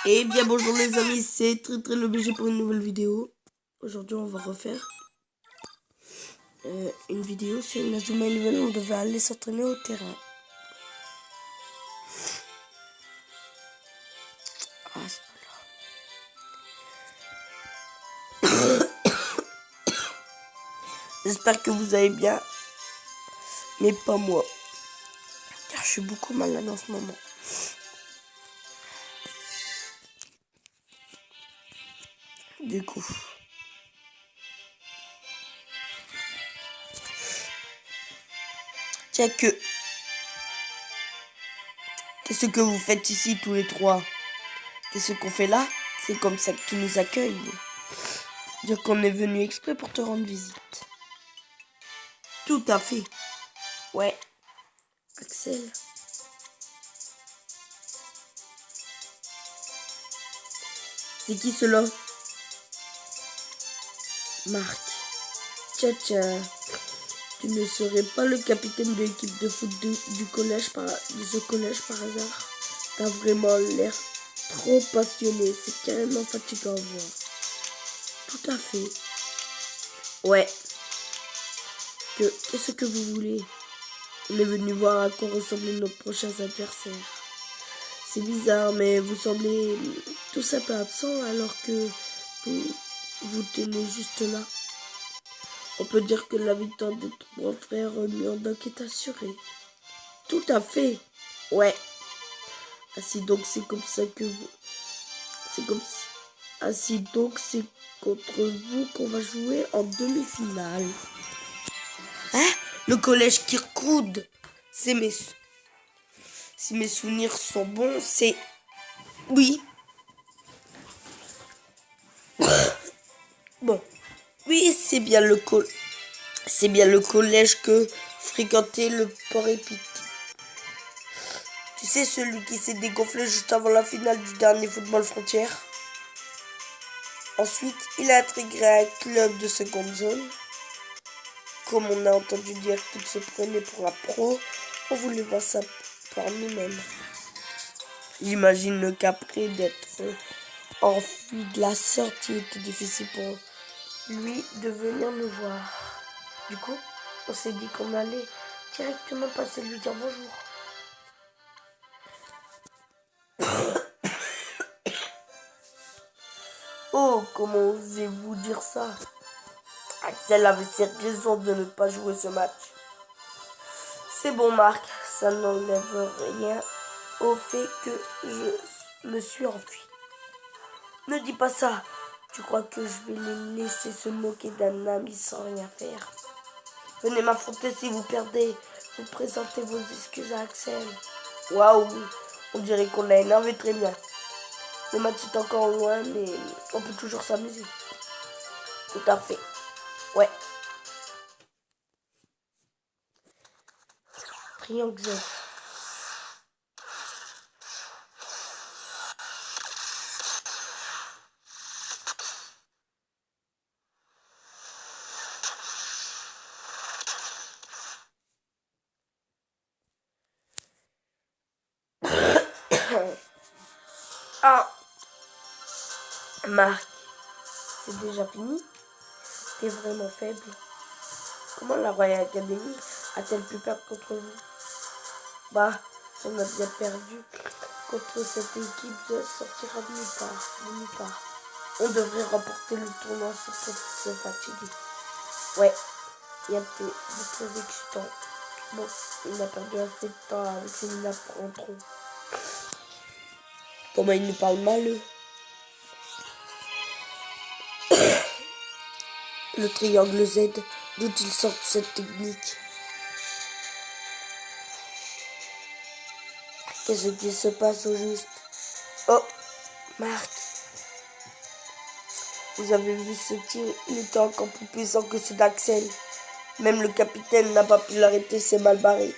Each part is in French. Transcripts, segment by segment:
Et bien bonjour les amis, c'est très le BG pour une nouvelle vidéo. Aujourd'hui on va refaire une vidéo sur une Azuma Eleven. On devait aller s'entraîner au terrain. Ah, c'est pas là. J'espère que vous allez bien, mais pas moi, car je suis beaucoup malade en ce moment. Du coup, tiens que... Qu'est-ce que vous faites ici tous les trois? Qu'est-ce qu'on fait là? C'est comme ça que tu nous accueilles. Dire qu'on est venu exprès pour te rendre visite. Tout à fait. Ouais. Axel. C'est qui cela? Marc. Tcha. Tu ne serais pas le capitaine de l'équipe de foot de ce collège par hasard? T'as vraiment l'air trop passionné. C'est carrément fatigant à voir. Tout à fait. Ouais. Qu'est-ce que vous voulez? On est venu voir à quoi ressemblaient nos prochains adversaires. C'est bizarre, mais vous semblez tous un peu absents alors que vous tenez juste là. On peut dire que la victoire des trois frères Murdoch est assurée. Tout à fait. Ouais. Ainsi donc c'est comme ça que vous... Ainsi donc c'est contre vous qu'on va jouer en demi-finale. Hein? Le collège Kirkwood. Si mes souvenirs sont bons, c'est... Oui. Bon. Oui, c'est bien le collège que fréquentait le port épique. Tu sais, celui qui s'est dégonflé juste avant la finale du dernier football frontière. Ensuite, il a intégré un club de seconde zone. Comme on a entendu dire qu'il se prenait pour un pro, on voulait voir ça par nous-mêmes. J'imagine qu'après d'être enfui de la sortie, il était difficile pour lui de venir nous voir. Du coup, on s'est dit qu'on allait directement passer lui dire bonjour. Oh, comment osez-vous dire ça? Axel avait ses raisons de ne pas jouer ce match. C'est bon, Marc, ça n'enlève rien au fait que je me suis enfui. Ne dis pas ça. Tu crois que je vais les laisser se moquer d'un ami sans rien faire? Venez m'affronter si vous perdez. Vous présentez vos excuses à Axel. Waouh, on dirait qu'on l'a énervé très bien. Le match est encore loin, mais on peut toujours s'amuser. Tout à fait. Ouais. Triangle Z. Ah, Marc, c'est déjà fini? T'es vraiment faible. Comment la Royal Academy a-t-elle pu perdre contre vous? Bah, si on a bien perdu contre cette équipe, ça sortira de nulle part. On devrait remporter le tournoi sans se fatiguer. Ouais, il y a de très excitant. Bon, il a perdu assez de temps avec Céline Prantron. Comment il nous parle mal, eux? Le triangle Z, d'où ils sortent cette technique? Qu'est-ce qui se passe au juste? Oh, Marc, vous avez vu ce tir? Il était encore plus puissant que ceux d'Axel. Même le capitaine n'a pas pu l'arrêter, c'est mal barré.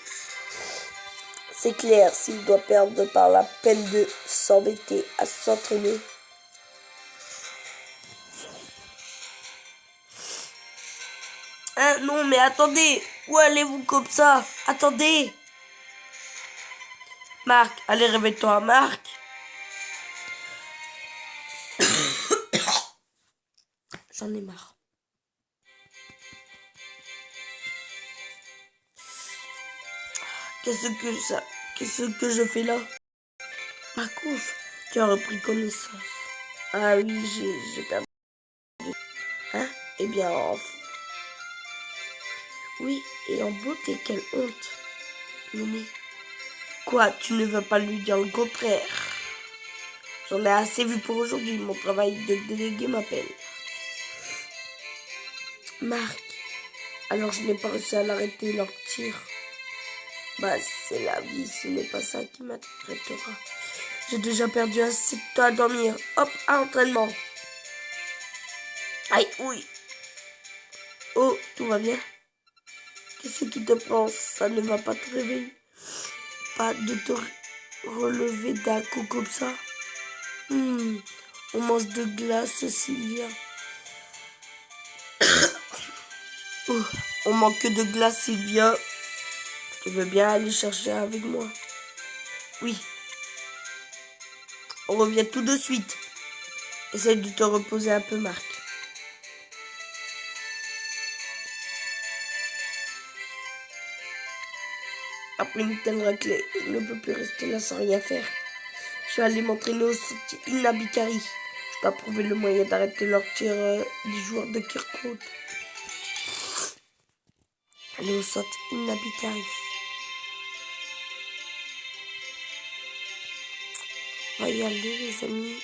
C'est clair, s'il doit perdre par la peine de s'embêter à s'entraîner. Hein, non, mais attendez! Où allez-vous comme ça? Attendez! Marc, allez, réveille-toi, Marc! J'en ai marre. Qu'est-ce que je fais là? Marcouf, tu as repris connaissance. Ah oui, j'ai perdu. Hein? Eh bien, oui, et en beauté, quelle honte. Mémé. Quoi, tu ne vas pas lui dire le contraire? J'en ai assez vu pour aujourd'hui. Mon travail de délégué m'appelle. Marc, alors je n'ai pas réussi à l'arrêter leur tir. Bah, c'est la vie, ce n'est pas ça qui m'arrêtera. J'ai déjà perdu assez de temps à dormir. Hop, à l'entraînement. Aïe, oui. Oh, tout va bien? Qu'est-ce qui te prend? Ça ne va pas te réveiller? Pas de te relever d'un coup comme ça? On mange de glace, Sylvia. Oh, on manque de glace, Sylvia. Tu veux bien aller chercher avec moi? Oui. On revient tout de suite. Essaye de te reposer un peu, Marc. Après une telle raclée, je ne peux plus rester là sans rien faire. Je vais aller m'entraîner au sentier Inabikari. Je dois trouver le moyen d'arrêter leur tir des joueurs de Kirkwood. Aller au sentier Inabikari. On va y aller, les amis.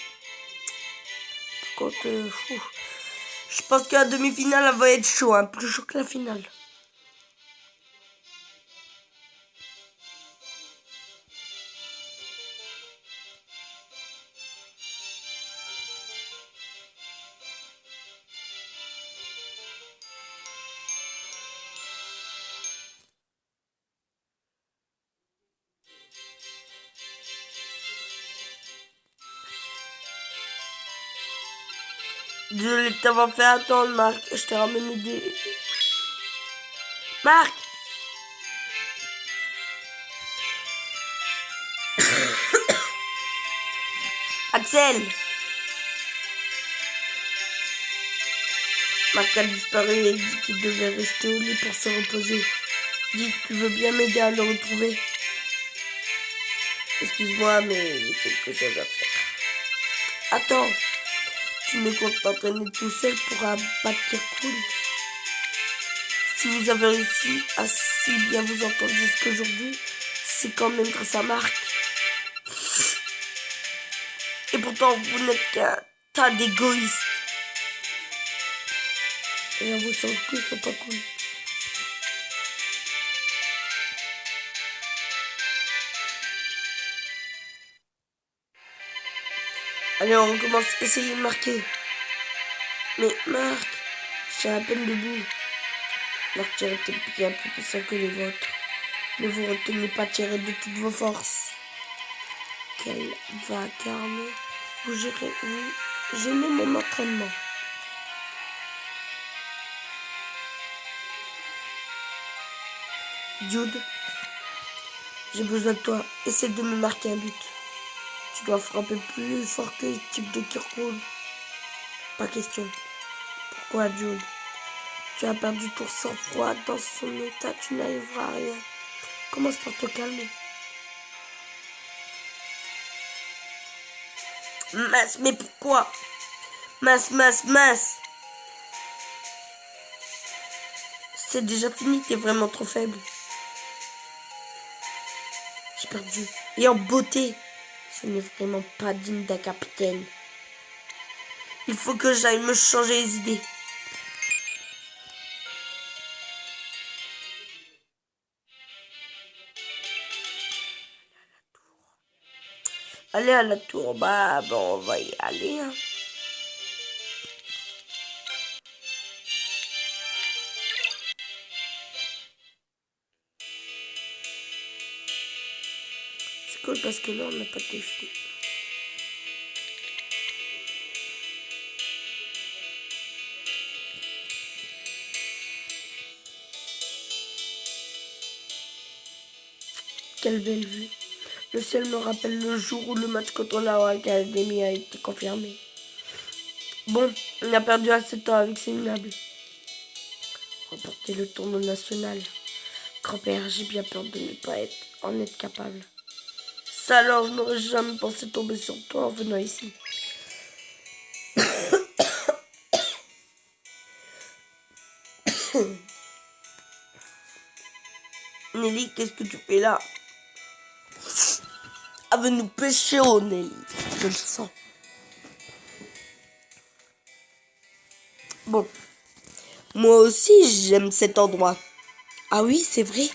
Par contre, je pense que la demi-finale, elle va être chaud, hein, plus chaud que la finale. Désolé de t'avoir fait attendre, Marc. Je t'ai ramené des... Marc! Axel! Marc a disparu et dit qu'il devait rester au lit pour se reposer. Dis, tu veux bien m'aider à le retrouver? Excuse-moi, mais j'ai quelque chose à faire. Attends, tu ne comptes t'entraîner tout seul pour abattre Kirkwood? Si vous avez réussi à si bien vous entendre jusqu'aujourd'hui, c'est quand même grâce à Marc. Et pourtant, vous n'êtes qu'un tas d'égoïstes. J'avoue, sur le coup, ils sont pas cool. Allez, on recommence. Essayez de marquer. Mais Marc, je suis à peine debout. Leur tir était bien plus puissant que les vôtres. Ne vous retenez pas tirer de toutes vos forces. Quel vacarme. Vous gênez mon entraînement. Jude, j'ai besoin de toi. Essaie de me marquer un but. Tu dois frapper plus fort que le type de Kirkwood. Pas question. Pourquoi, Jude? Tu as perdu ton sang-froid. Dans son état, tu n'arriveras à rien. Commence par te calmer. Mince, mais pourquoi? Mince. C'est déjà fini, t'es vraiment trop faible. J'ai perdu. Et en beauté, ce n'est vraiment pas digne d'un capitaine. Il faut que j'aille me changer les idées. Allez à la tour. Bah, bon, on va y aller. Hein. C'est cool parce que là, on n'a pas de défi. Quelle belle vue. Le ciel me rappelle le jour où le match contre la Academy a été confirmé. Bon, on a perdu assez de temps avec ces minables. Remporter le tournoi national. Grand-père, j'ai bien peur de ne pas en être capable. Ça alors, je n'aurais jamais pensé tomber sur toi en venant ici. Nelly, qu'est-ce que tu fais là? Avec nous pêcher, oh Nelly. Je le sens. Bon. Moi aussi, j'aime cet endroit. Ah oui, c'est vrai.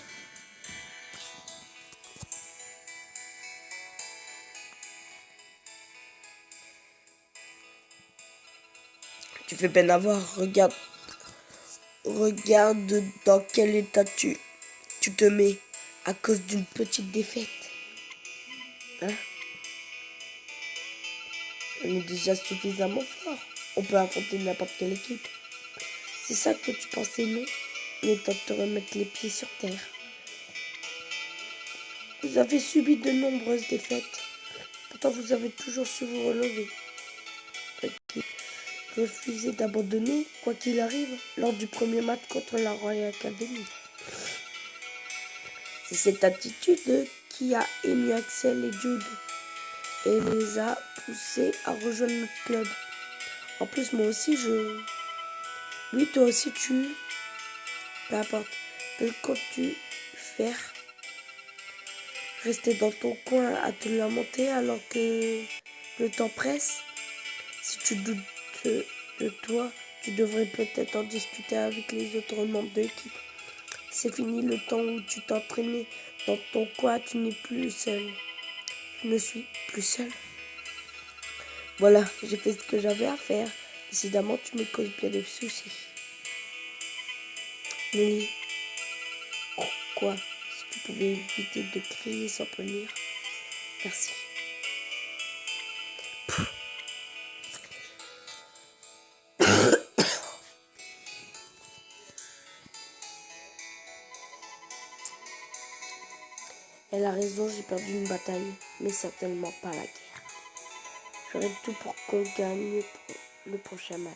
Tu fais peine à voir. Regarde. Regarde dans quel état tu te mets à cause d'une petite défaite. Hein? On est déjà suffisamment fort. On peut affronter n'importe quelle équipe. C'est ça que tu pensais, non? Il est temps de te remettre les pieds sur terre. Vous avez subi de nombreuses défaites. Pourtant, vous avez toujours su vous relever. Ok. Refusez d'abandonner, quoi qu'il arrive, lors du premier match contre la Royal Academy. C'est cette attitude qui a ému Axel et Jude et les a poussés à rejoindre notre club. En plus, moi aussi, Oui, toi aussi, Peu importe. Que comptes-tu faire? Rester dans ton coin à te lamenter alors que le temps presse? Si tu doutes de toi, tu devrais peut-être en discuter avec les autres membres de l'équipe. C'est fini le temps où tu t'entraînais dans ton coin, tu n'es plus seul. Je ne suis plus seul. Voilà, j'ai fait ce que j'avais à faire. Décidément, tu me causes bien des soucis. Nelly, quoi? Si tu pouvais éviter de crier sans punir. Merci. Elle a raison, j'ai perdu une bataille, mais certainement pas la guerre. Je ferai tout pour qu'on gagne le prochain match.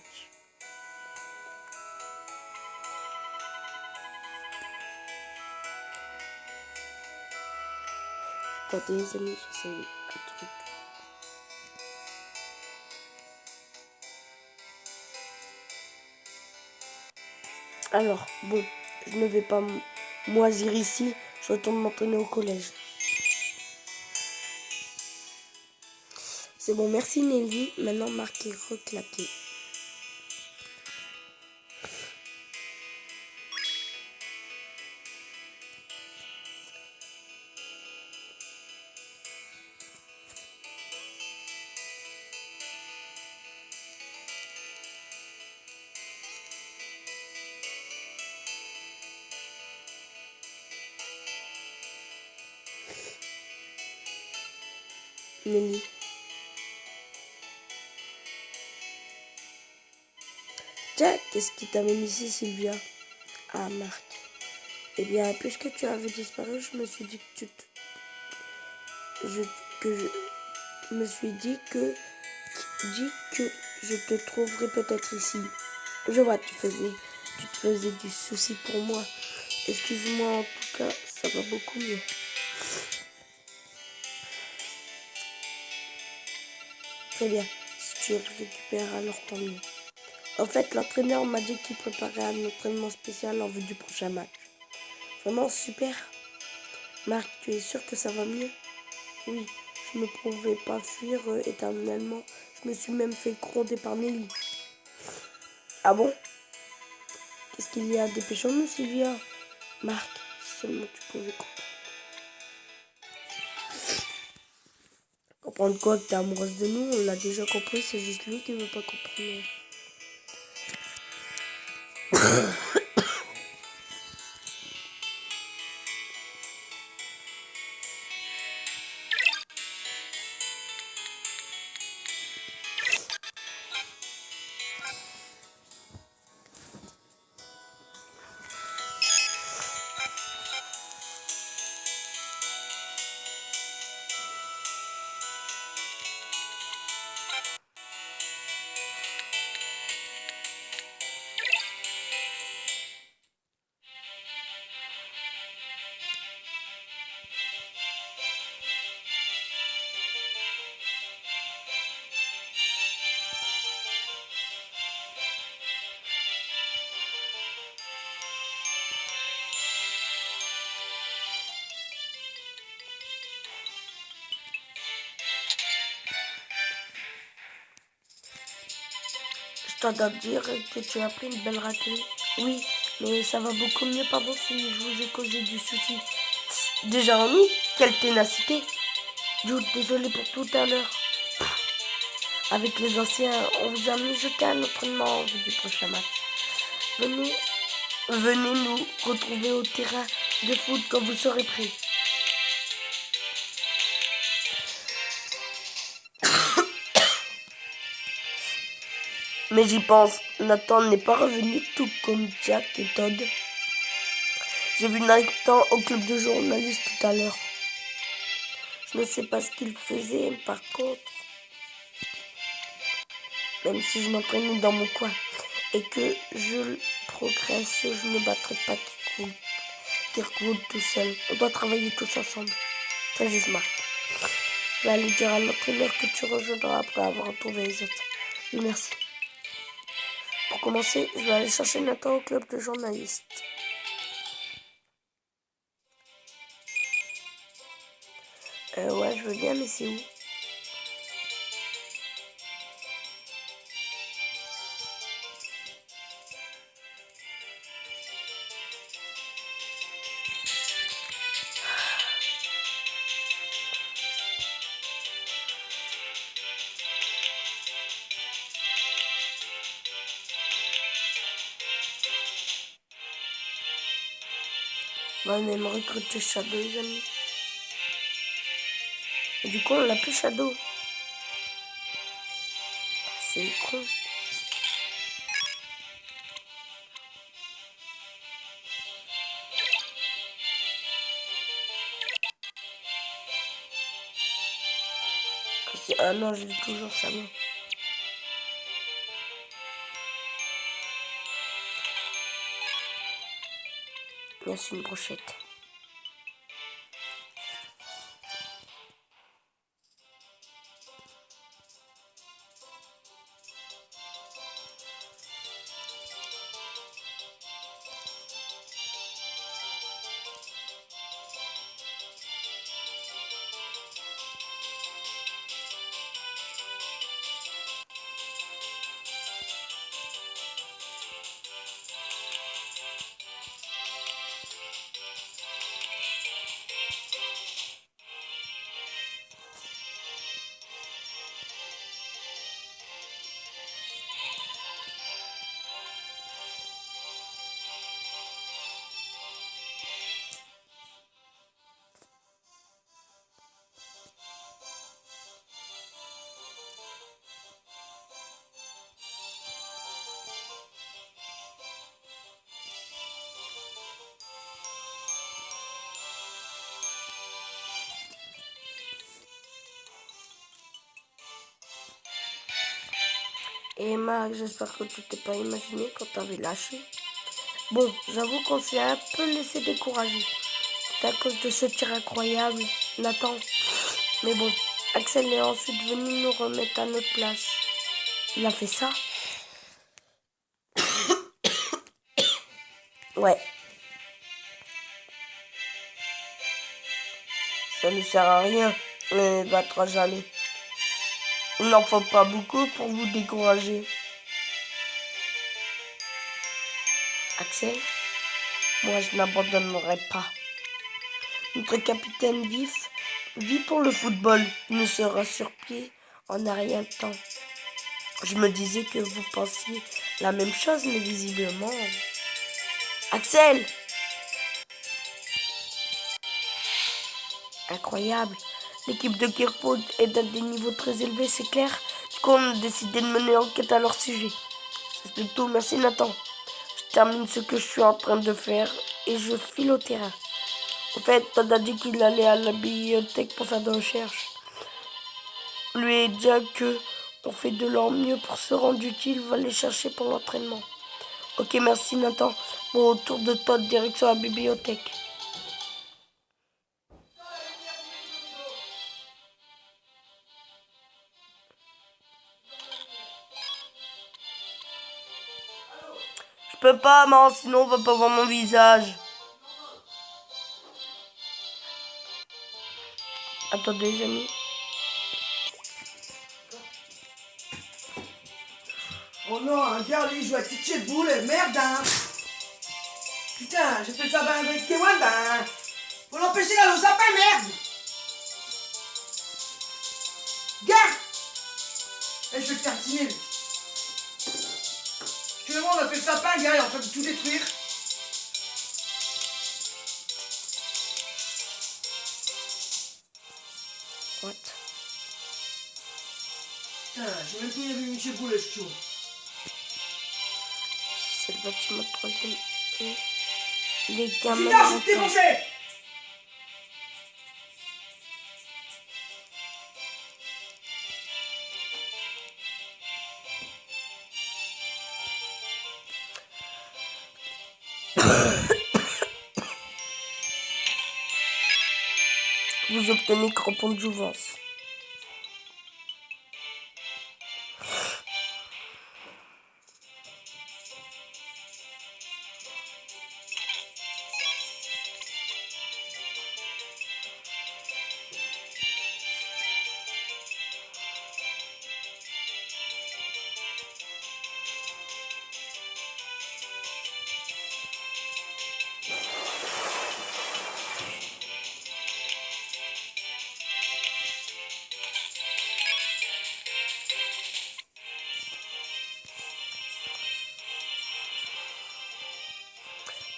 Attendez les amis, j'essaie un truc. Alors, bon, je ne vais pas moisir ici, je retourne m'entraîner au collège. C'est bon, merci Nelly. Maintenant, marqué, reclaqué. Nelly. Tiens, qu'est-ce qui t'amène ici, Sylvia? Ah, Marc. Eh bien, puisque tu avais disparu, je me suis dit je me suis dit que je te trouverais peut-être ici. Je vois, tu te faisais du souci pour moi. Excuse-moi, en tout cas, ça va beaucoup mieux. Très bien, si tu récupères alors tant mieux. En fait, l'entraîneur m'a dit qu'il préparait un entraînement spécial en vue du prochain match. Vraiment super. Marc, tu es sûr que ça va mieux? Oui, je ne pouvais pas fuir éternellement. Je me suis même fait gronder par Nelly. Ah bon? Qu'est-ce qu'il y a? Dépêchons-nous, Sylvia. Marc, si seulement tu pouvais comprendre quoi, que t'es amoureuse de nous, on l'a déjà compris, c'est juste lui qui veut pas comprendre. dois dire que tu as pris une belle raclée. Oui, mais ça va beaucoup mieux, pardon si je vous ai causé du souci. Déjà remis? Quelle ténacité! Jude, désolé pour tout à l'heure. Avec les anciens, on vous a mis jeter un entraînement en vue du prochain match. Venez nous retrouver au terrain de foot quand vous serez prêts. Mais j'y pense, Nathan n'est pas revenu tout comme Jack et Todd. J'ai vu Nathan au club de journalistes tout à l'heure. Je ne sais pas ce qu'il faisait, par contre, même si je m'entraînais dans mon coin et que je progresse, je ne battrai pas Kirkwood tout seul. On doit travailler tous ensemble. Très juste, Marc. Je vais aller dire à l'entraîneur que tu rejoindras après avoir retrouvé les autres. Oui, merci. Pour commencer, je vais aller chercher Nathan au club de journalistes. Ouais, je veux bien, mais c'est où? On va même recruter Shadow, les amis. Et du coup, on l'a plus Shadow. C'est con. Ah non, je l'ai toujours, ça va. Merci, une brochette. Et Marc, j'espère que tu t'es pas imaginé quand t'avais lâché. Bon, j'avoue qu'on s'est un peu laissé décourager. C'est à cause de ce tir incroyable, Nathan. Mais bon, Axel est ensuite venu nous remettre à notre place. Il a fait ça? Ouais. Ça ne sert à rien. On ne battra jamais. Il n'en faut pas beaucoup pour vous décourager. Axel, moi je n'abandonnerai pas. Notre capitaine vit pour le football. Il ne sera sur pied en un rien de temps. Je me disais que vous pensiez la même chose, mais visiblement... Axel! Incroyable. L'équipe de Kirkwood est à des niveaux très élevés, c'est clair. Du coup, on a décidé de mener enquête à leur sujet. C'est tout. Merci, Nathan. Je termine ce que je suis en train de faire et je file au terrain. En fait, Todd a dit qu'il allait à la bibliothèque pour faire des recherches. Lui et Jack ont fait de leur mieux pour se rendre utile, va les chercher pour l'entraînement. Ok, merci Nathan. Bon, autour de Todd, direction la bibliothèque. Je peux pas, man, sinon on va pas voir mon visage. Attendez, les amis. Oh non, hein, viens, lui, il joue à Titché Boule, merde, hein. Putain, j'ai fait le sapin avec Kewan, ben... Faut l'empêcher d'aller au sapin, merde. Gars. Eh, je vais te tartiner. Tout le monde a fait le sapin, gars, il est en train de tout détruire. What? Putain, j'ai même plus vu Michel Boule, je trouve. C'est le bâtiment de troisième. Les gamins. Putain, je vais te défoncer. Vous obtenez crampon de jouvence.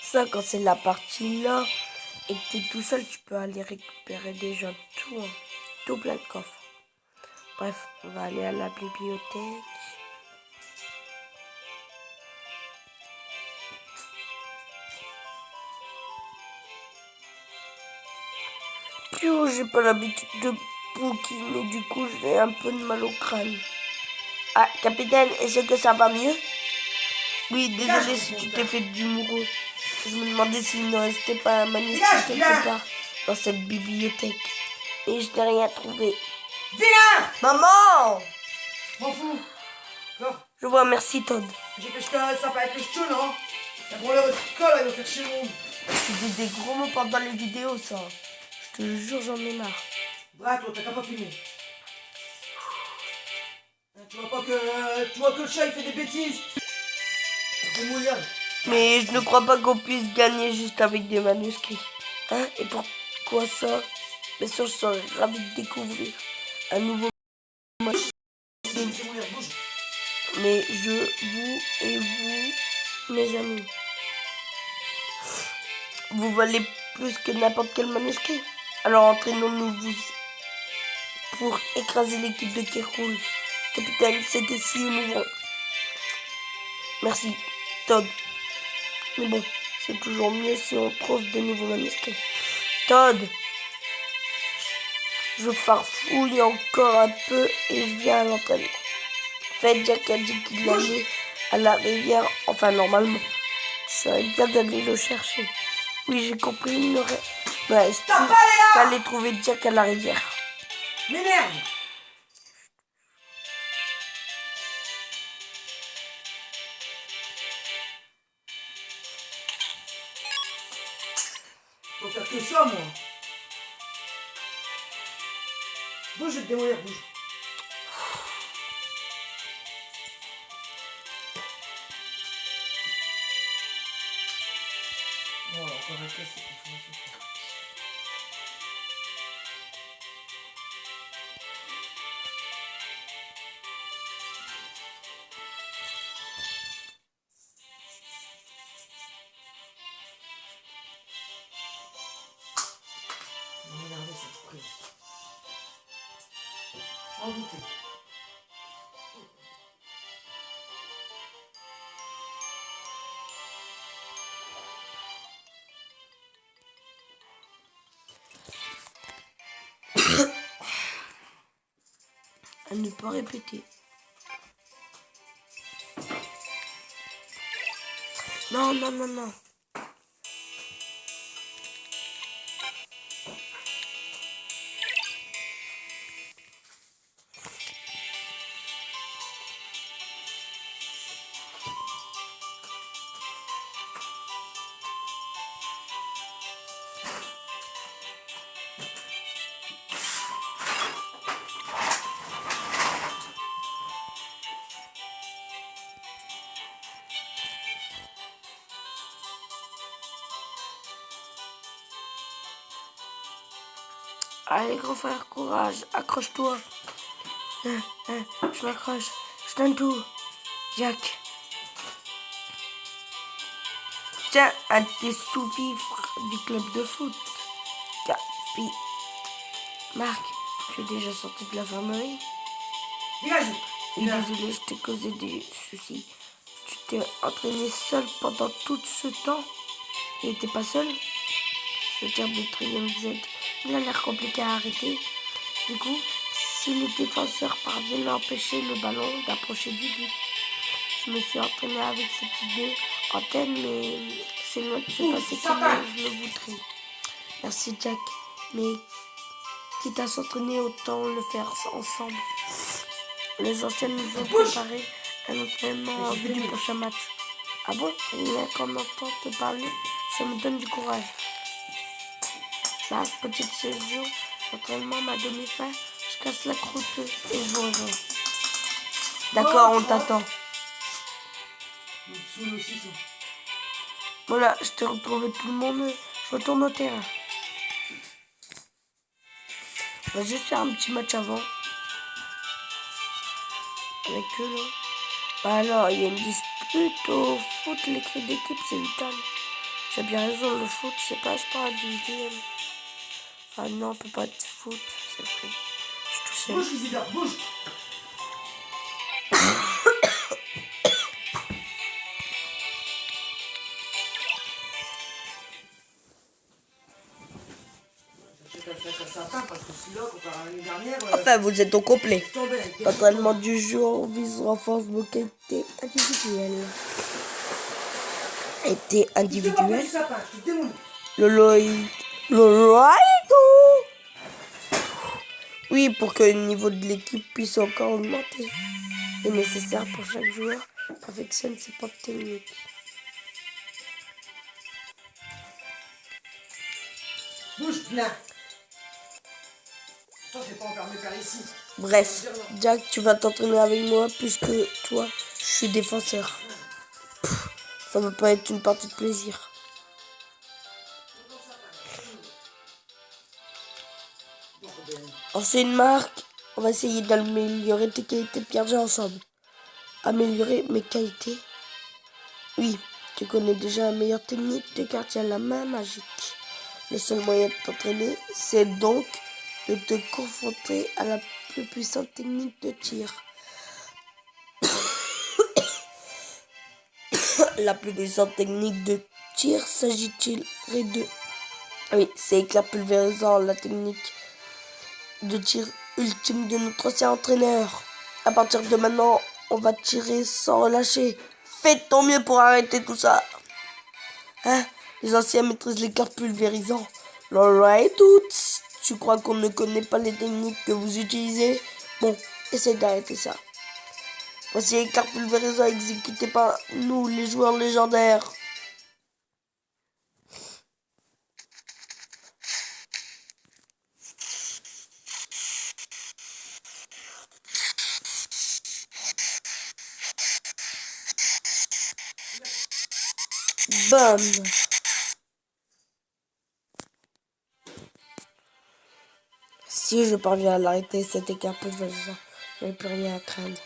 Ça, quand c'est la partie là et que t'es tout seul, tu peux aller récupérer déjà tout, hein, tout plein de coffres. Bref, on va aller à la bibliothèque. Pio, j'ai pas l'habitude de bouquiner, du coup j'ai un peu de mal au crâne. Ah, capitaine, est-ce que ça va mieux? Oui, désolé si tu t'es fait du moureux. Je me demandais s'il ne restait pas un manuscrit quelque part dans cette bibliothèque. Et je n'ai rien trouvé. Viens. Maman! M'en fous. Non. Je vois, merci Todd. J'ai fait le sapin avec le chou, non? La branleur de colle, elle va faire chez nous. Tu dis des gros mots pendant les vidéos, ça. Je te le jure, j'en ai marre. Bah, toi, t'as qu'à pas filmer. Tu vois que le chat, il fait des bêtises. Des mouillades. Mais je ne crois pas qu'on puisse gagner juste avec des manuscrits. Hein? Et pourquoi ça? Bien sûr, je serais ravi de découvrir un nouveau manuscrit. Mais je, vous et vous, mes amis, vous valez plus que n'importe quel manuscrit. Alors entraînons-nous pour écraser l'équipe de Kirkwood. Capitaine, c'était si émouvant. Merci, Todd. Mais bon, c'est toujours mieux si on trouve de nouveaux manuscrits. Todd, je farfouille encore un peu et je viens à l'entraînement. En fait, Jack a dit qu'il allait à la rivière, enfin normalement. Ça serait bien d'aller le chercher. Oui, j'ai compris, il ne reste plus qu'à aller trouver Jack à la rivière. M'énerve. Faut faire que ça, moi. Bouge, je vais te démolir, bouge. Oh, encore un casse, m'énerver cette prise. En douter. À ne pas répéter. Non, non, non, non. Allez, grand frère, courage, accroche-toi. Je m'accroche, je donne tout. Jack. Tiens, un de tes sous-fifres du club de foot. Capi. Marc, tu es déjà sorti de l'infirmerie? Dégage. Oui, désolé, je t'ai causé des soucis. Tu t'es entraîné seul pendant tout ce temps? Il n'était pas seul? Ce tir de Triumph Z, il a l'air compliqué à arrêter. Du coup, si les défenseurs parviennent à empêcher le ballon d'approcher du but. Je me suis entraîné avec cette idée en tête, mais c'est loin de se passer comme je le voudrais. Merci Jack, mais quitte à s'entraîner, autant le faire ensemble. Les anciennes nous ont préparé un entraînement en vue du prochain match. Ah bon? Rien qu'en entend te parler, ça me donne du courage. Ma petite séjour d'entraînement m'a donné faim. Je casse la croûte et je vous rejoins. D'accord, on t'attend. Voilà, je t'ai retrouvé tout le monde. Je retourne au terrain. On va juste faire un petit match avant. Avec eux là. Bah alors, il y a une dispute au foot. L'écrit d'équipe, c'est vital. J'ai bien raison, le foot, c'est pas un sport individuel. Ah non, on peut pas être foot, c'est faux. Je suis tout seul. Bouge, Isidore, bouge. Enfin, vous êtes au complet. L'entraînement du jour vise renforce vos qualités individuelles. Été individuel. Lolo. Oui, pour que le niveau de l'équipe puisse encore augmenter. Il est nécessaire pour chaque joueur perfectionne ses propres techniques. Bouge, là. Attends, je vais pas enfermer par ici. Bref, Jack, tu vas t'entraîner avec moi puisque toi, je suis défenseur. Ça va pas être une partie de plaisir. C'est une marque. On va essayer d'améliorer tes qualités de gardien ensemble. Améliorer mes qualités? Oui, tu connais déjà la meilleure technique de gardien, la main magique. Le seul moyen de t'entraîner, c'est donc de te confronter à la plus puissante technique de tir. La plus puissante technique de tir s'agit-il de... Oui, c'est éclair pulvérisant, la technique de tir ultime de notre ancien entraîneur. À partir de maintenant, on va tirer sans relâcher. Faites ton mieux pour arrêter tout ça. Hein? Les anciens maîtrisent l'éclair pulvérisant. Laura et toutes. Tu crois qu'on ne connaît pas les techniques que vous utilisez? Bon, essaye d'arrêter ça. Voici l'éclair pulvérisant exécuté par nous, les joueurs légendaires. Bam. Si je parviens à l'arrêter, cet écart pulvérisant, je n'ai plus rien à craindre.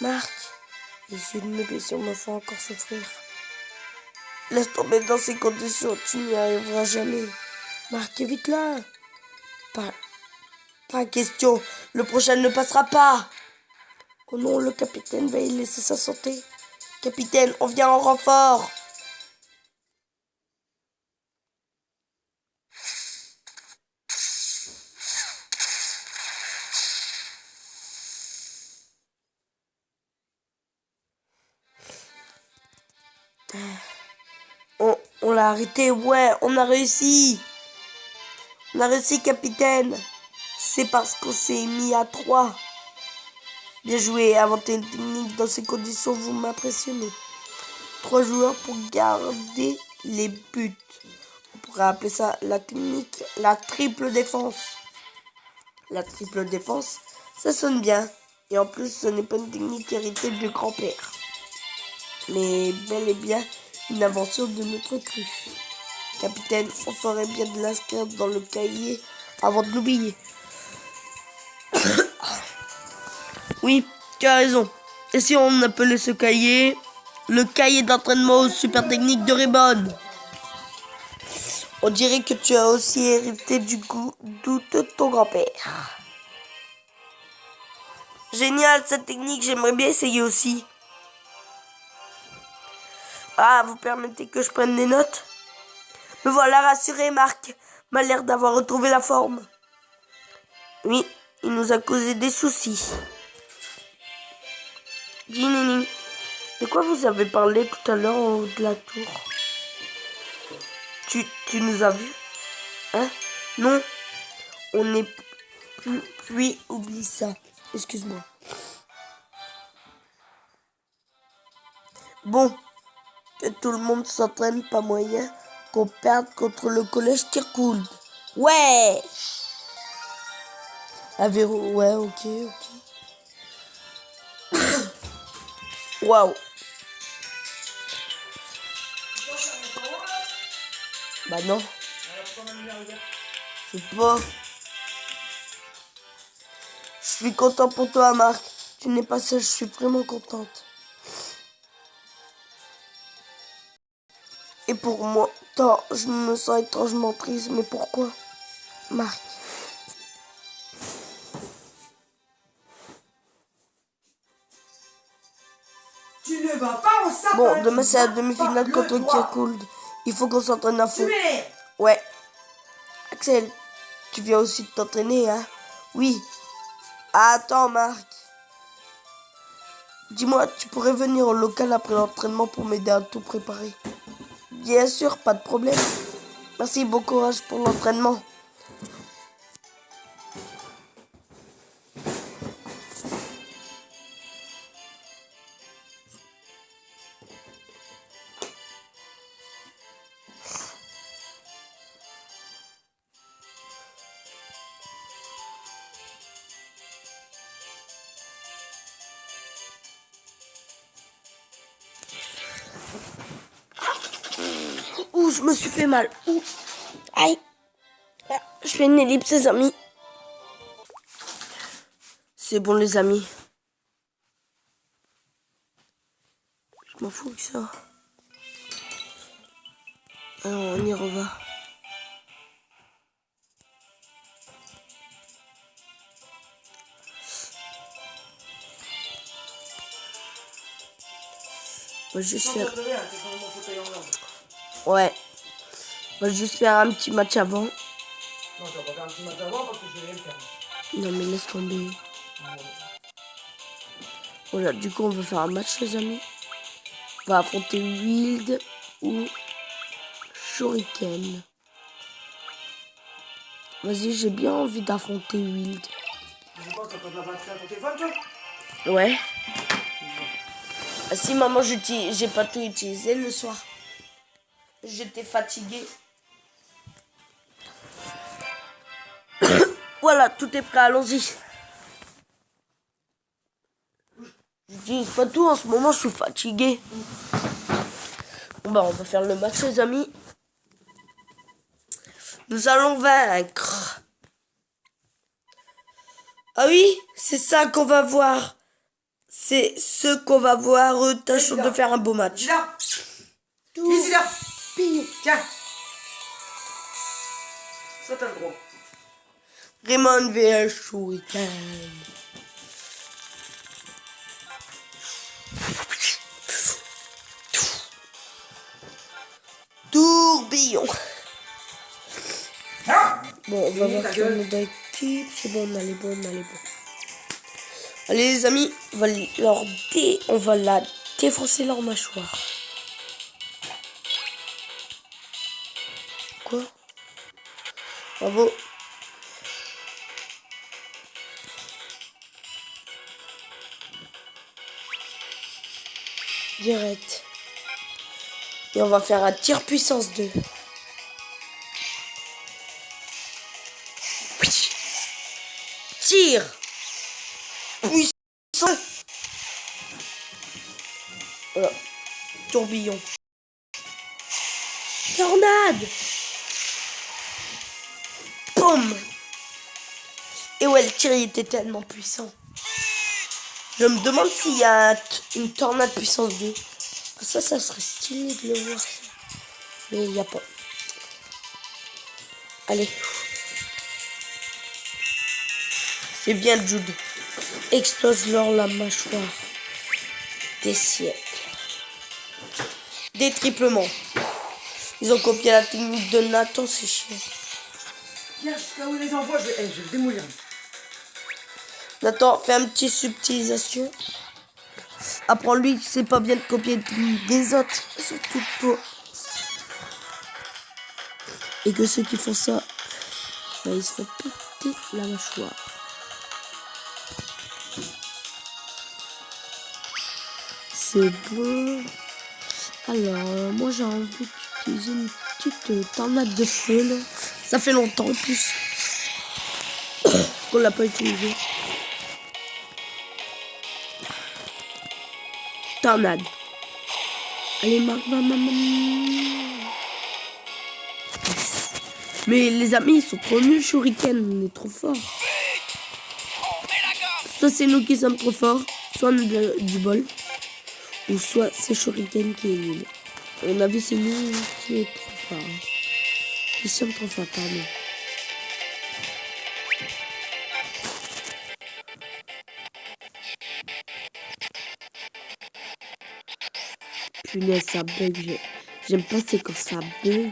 Marc, les yeux de mes blessures me font encore souffrir. Laisse tomber dans ces conditions, tu n'y arriveras jamais. Marc, évite-la. Pas question, le prochain ne passera pas. Oh non, le capitaine va y laisser sa santé. Capitaine, on vient en renfort. On l'a arrêté, ouais, on a réussi. On a réussi, capitaine. C'est parce qu'on s'est mis à 3. Bien joué, inventer une technique dans ces conditions, vous m'impressionnez. 3 joueurs pour garder les buts. On pourrait appeler ça la technique, la triple défense. La triple défense, ça sonne bien. Et en plus, ce n'est pas une technique héritée du grand-père. Mais bel et bien une invention de notre cru. Capitaine, on ferait bien de l'inscrire dans le cahier avant de l'oublier. Oui, tu as raison. Et si on appelait ce cahier le cahier d'entraînement super technique de Ribbon? On dirait que tu as aussi hérité du goût de ton grand-père. Génial, cette technique, j'aimerais bien essayer aussi. Ah, vous permettez que je prenne des notes? Me voilà rassuré, Marc m'a l'air d'avoir retrouvé la forme. Oui, il nous a causé des soucis. Ginini, de quoi vous avez parlé tout à l'heure en haut de la tour? Tu nous as vus? Hein? Non, on n'est plus... Puis, oublie ça. Excuse-moi. Bon, que tout le monde s'entraîne, pas moyen qu'on perde contre le collège Kirkwood. Ouais! À verrou, ouais, ok. Waouh! Bah non. Je sais pas. Je suis content pour toi, Marc. Tu n'es pas seul, je suis vraiment contente. Et pour moi, je me sens étrangement triste. Mais pourquoi, Marc? Tu ne vas pas au sapin. Bon, demain c'est la demi-finale contre Kirkwood. Il faut qu'on s'entraîne à fond. Ouais. Axel, tu viens aussi de t'entraîner, hein? Oui. Attends, Marc. Dis-moi, tu pourrais venir au local après l'entraînement pour m'aider à tout préparer? Bien sûr, pas de problème. Merci, bon courage pour l'entraînement. Ouh, je me suis fait mal. Ouh. Aïe. Je fais une ellipse, les amis. C'est bon, les amis. Je m'en fous que ça. Alors, on y reva. On va juste faire... Ouais. On va juste faire un petit match avant. Non, tu vas pas faire un petit match avant parce que je vais rien faire. Non, mais laisse tomber. Voilà, du coup, on va faire un match, les amis. On va affronter Wild ou Shuriken. Vas-y, j'ai bien envie d'affronter Wild. Je pense que t'as pas de la batterie à ton téléphone, toi? Ouais. Ah, si, maman, j'ai pas tout utilisé le soir. J'étais fatiguée. Voilà, tout est prêt, allons-y. J'utilise pas tout en ce moment, je suis fatiguée. Bon, bah, on va faire le match, les amis. Nous allons vaincre. Ah oui, c'est ça qu'on va voir. C'est ce qu'on va voir. Tâchons de faire un beau match. Ici là. Ici là. Tiens. Ça t'as le droit. Raymond vs Shuriken. Tourbillon. Bon, on va voir tout le monde d'équipe. C'est bon, on a les bons, Allez, les amis, on va la défoncer leur mâchoire. Quoi? Bravo. Direct. Et on va faire un tir puissance 2. Tir puissance. Voilà. Tourbillon. Tornade. Boum. Et ouais, le tir il était tellement puissant. Je me demande s'il y a une tornade puissance 2. Ça serait stylé de le voir. Mais il n'y a pas. Allez. C'est bien Jude. Explose-leur la mâchoire. Des siècles. Des triplements. Ils ont copié la technique de Nathan, c'est chiant. Tiens, jusqu'à où les envoie, je vais le démolir. Nathan, fais une petite subtilisation. Apprends-lui que c'est pas bien de copier des autres, surtout toi. Et que ceux qui font ça, bah, ils se font péter la mâchoire. C'est bon. Alors, moi j'ai envie d'utiliser une petite tornade de feu là. Ça fait longtemps en plus qu'on l'a pas utilisé. Tornade. Allez, maman. Mais les amis, ils sont trop nuls, Shuriken. On est trop forts. Soit c'est nous qui sommes trop forts, soit on a du bol. Ou soit c'est Shuriken qui est nul. À mon avis, c'est nous qui est trop fort. Qui sommes trop forts, pardon. Punaise, ça bug. J'aime pas c'est quand ça bug.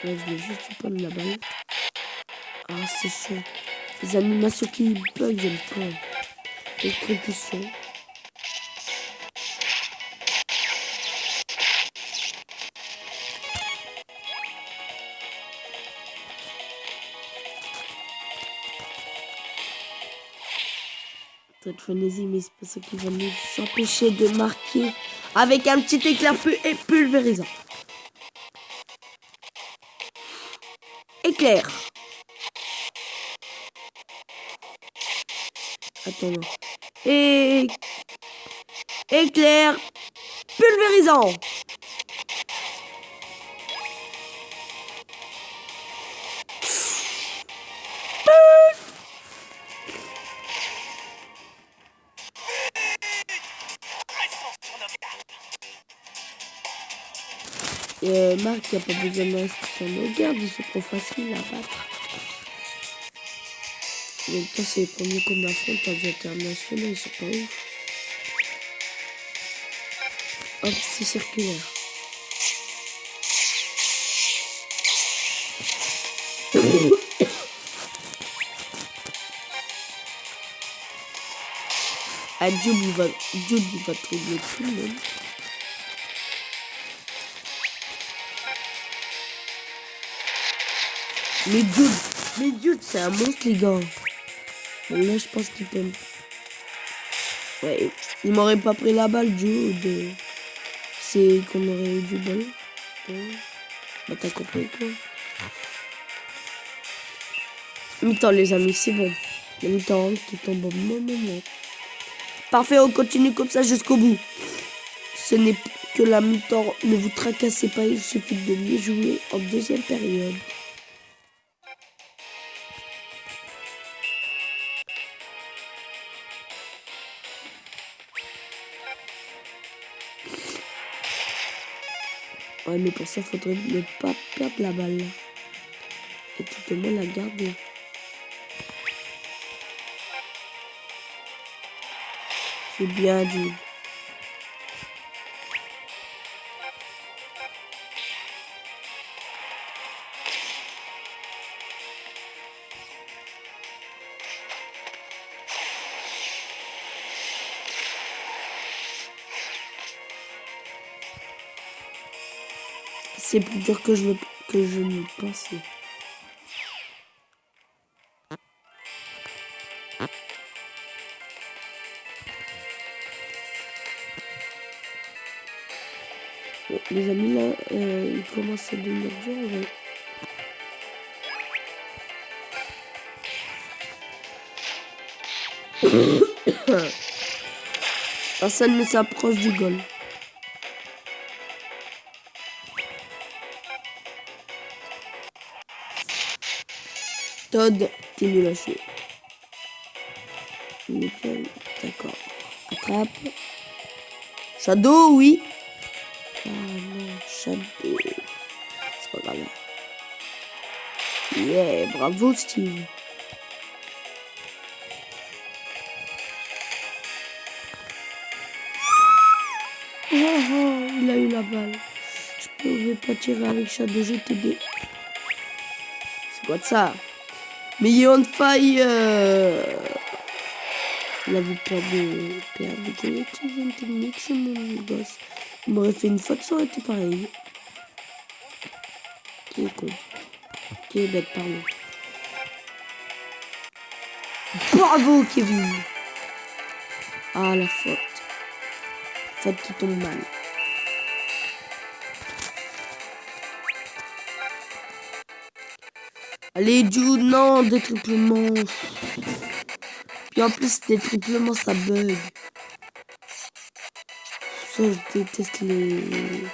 Ouais, je vais juste prendre la balle. Ah, c'est chaud. Les animations qui bug, j'aime pas. Les compulsions. Cette frénésie, mais c'est pas ça qui va nous empêcher de marquer avec un petit éclair pulvérisant. Éclair. Attends, non. Éclair pulvérisant. Marc, il n'y a pas besoin de rester sur nos gardes, ils sont trop faciles à battre. En même temps, c'est les premiers qu'on affronte à l'international, ils sont pas ouf. Hop, c'est circulaire. Ah, Jude, il va trouver tout le monde. Mais Jude, c'est un monstre, les gars. Bon, là, je pense qu'il peut. Ouais, il m'aurait pas pris la balle, Jude. C'est qu'on aurait eu du bol. Bah, t'as compris, quoi. Mi-temps, les amis, c'est bon. Le mi-temps qui tombe au moment. Parfait, on continue comme ça jusqu'au bout. Ce n'est que la mi-temps. Ne vous tracassez pas, il suffit de mieux jouer en deuxième période. Ouais, mais pour ça, faudrait ne pas perdre la balle. Et tout le monde la garder. C'est bien dit. C'est plus dur que je ne pensais. Bon, les amis, là, il commence à devenir dur. Ouais. Personne ne s'approche du goal. Todd, t'es nul à chier. Nickel, d'accord. Attrape. Shadow, oui. Ah non, Shadow. C'est pas grave. Yeah, bravo Steve. Oh, oh, il a eu la balle. Je pouvais pas tirer avec Shadow, je t'ai. C'est quoi de ça? Mais il est on fire. Il avait peur de perdre. J'ai utilisé une technique, c'est mon gosse. Il m'aurait fait une faute, ça aurait été pareil. Qui est con. Qui est bête, pardon. Bravo, Kevin. Ah, la faute. Faute qui tombe mal. Allez, Jude, non, des triplements. Puis en plus, des triplements, ça bug. Ça, je déteste les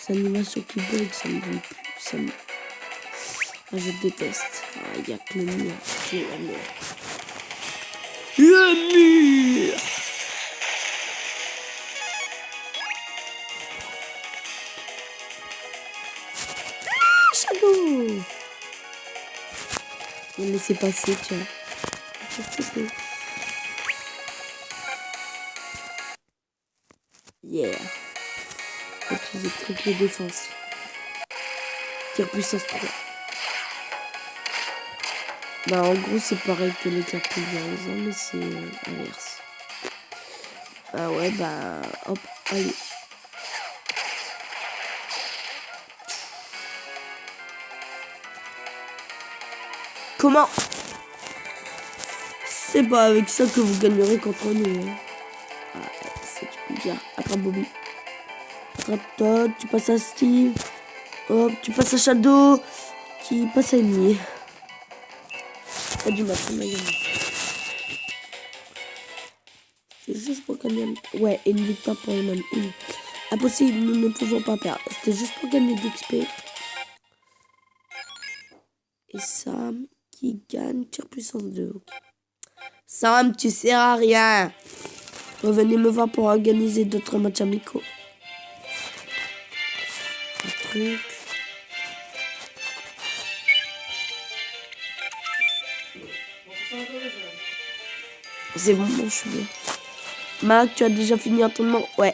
animations qui bug, ça me donne plus. Ça me... Ah, je déteste. Ah, il y a que le mur. C'est le mur. Le mur. Ah, Shadow. On laissez passer, tiens. Yeah. Utiliser triple défense. Tir puissance 3. Bah en gros c'est pareil que les cartes pulvérisants, mais c'est inverse. Ah ouais bah hop, allez. Comment? C'est pas avec ça que vous gagnerez contre nous. Hein. Ah, c'est bien. Attrape Bobby. Attrape Todd, tu passes à Steve. Hop, tu passes à Shadow. Qui passe à Amy. Pas du match, on a gagné. C'est juste pour gagner. Ouais, et une victoire pour Eman. Impossible, nous ne pouvons pas perdre. C'était juste pour gagner d'XP. Et Sam qui gagne tir puissance 2. Okay. Sam, tu sers à rien. Revenez me voir pour organiser d'autres matchs amicaux. Un truc. C'est bon, je suis bien. Marc, tu as déjà fini l'entraînement? Ouais.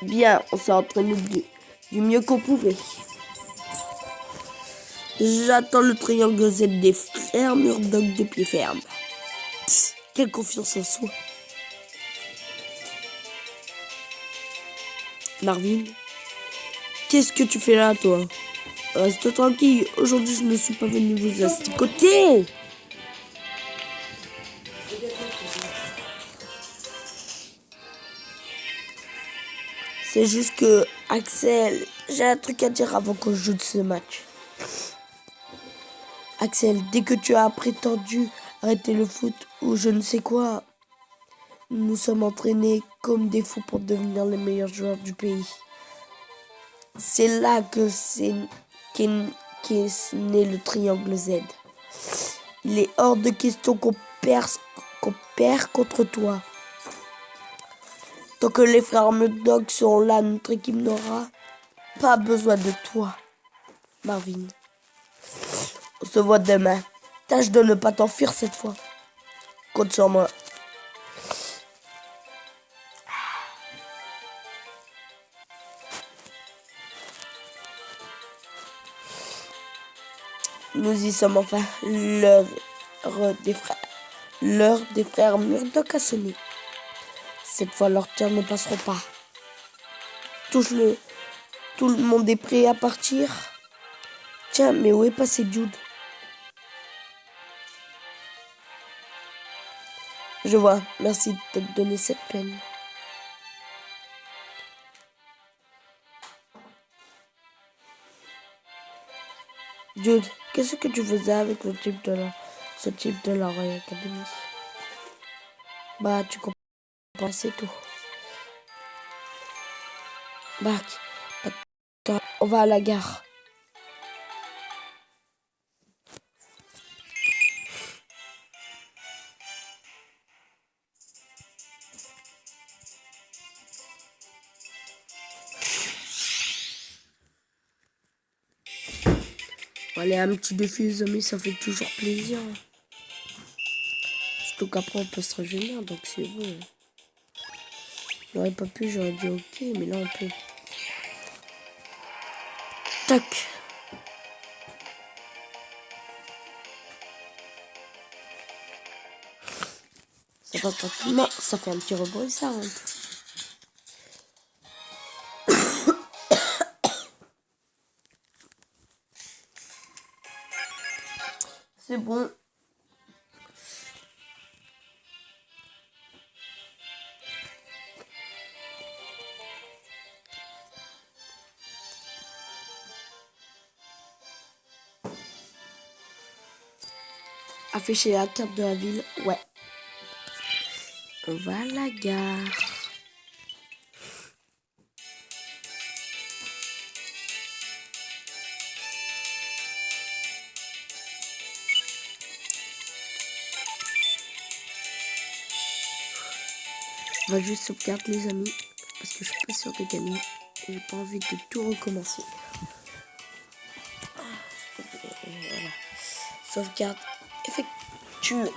Bien, on s'est entraîné du mieux qu'on pouvait. J'attends le triangle Z des frères Murdoch de pied ferme. Psst, quelle confiance en soi. Marvin, qu'est-ce que tu fais là, toi? Reste tranquille, aujourd'hui je ne suis pas venu vous asticoter. C'est juste que, Axel, j'ai un truc à dire avant qu'on joue de ce match. Axel, dès que tu as prétendu arrêter le foot ou je ne sais quoi, nous sommes entraînés comme des fous pour devenir les meilleurs joueurs du pays. C'est là que qu'est né le triangle Z. Il est hors de question qu'on perd contre toi. Tant que les frères Murdoch seront là, notre équipe n'aura pas besoin de toi, Marvin. On se voit demain. Tâche de ne pas t'enfuir cette fois. Compte sur moi. Nous y sommes enfin. L'heure des frères Murdoch a sonné. Cette fois, leurs tirs ne passeront pas. Touche-le. Tout le monde est prêt à partir. Tiens, mais où est passé Jude? Je vois. Merci de te donner cette peine. Jude, qu'est-ce que tu faisais avec ce type de la Royal Academy? Bah, tu comprends, c'est tout. Marc, attends, on va à la gare. Allez, un petit défi, les amis, ça fait toujours plaisir. Surtout qu'après, on peut se rajeunir, donc c'est bon. J'aurais pas pu, j'aurais dit ok, mais là, on peut. Tac. Ça passe tranquillement, ça fait un petit rebond, ça rentre. C'est bon. Afficher la carte de la ville, ouais. On va à la gare. On va juste sauvegarder les amis, parce que je suis pas sûre de gagner. J'ai pas envie de tout recommencer. Voilà. Sauvegarde effectuée.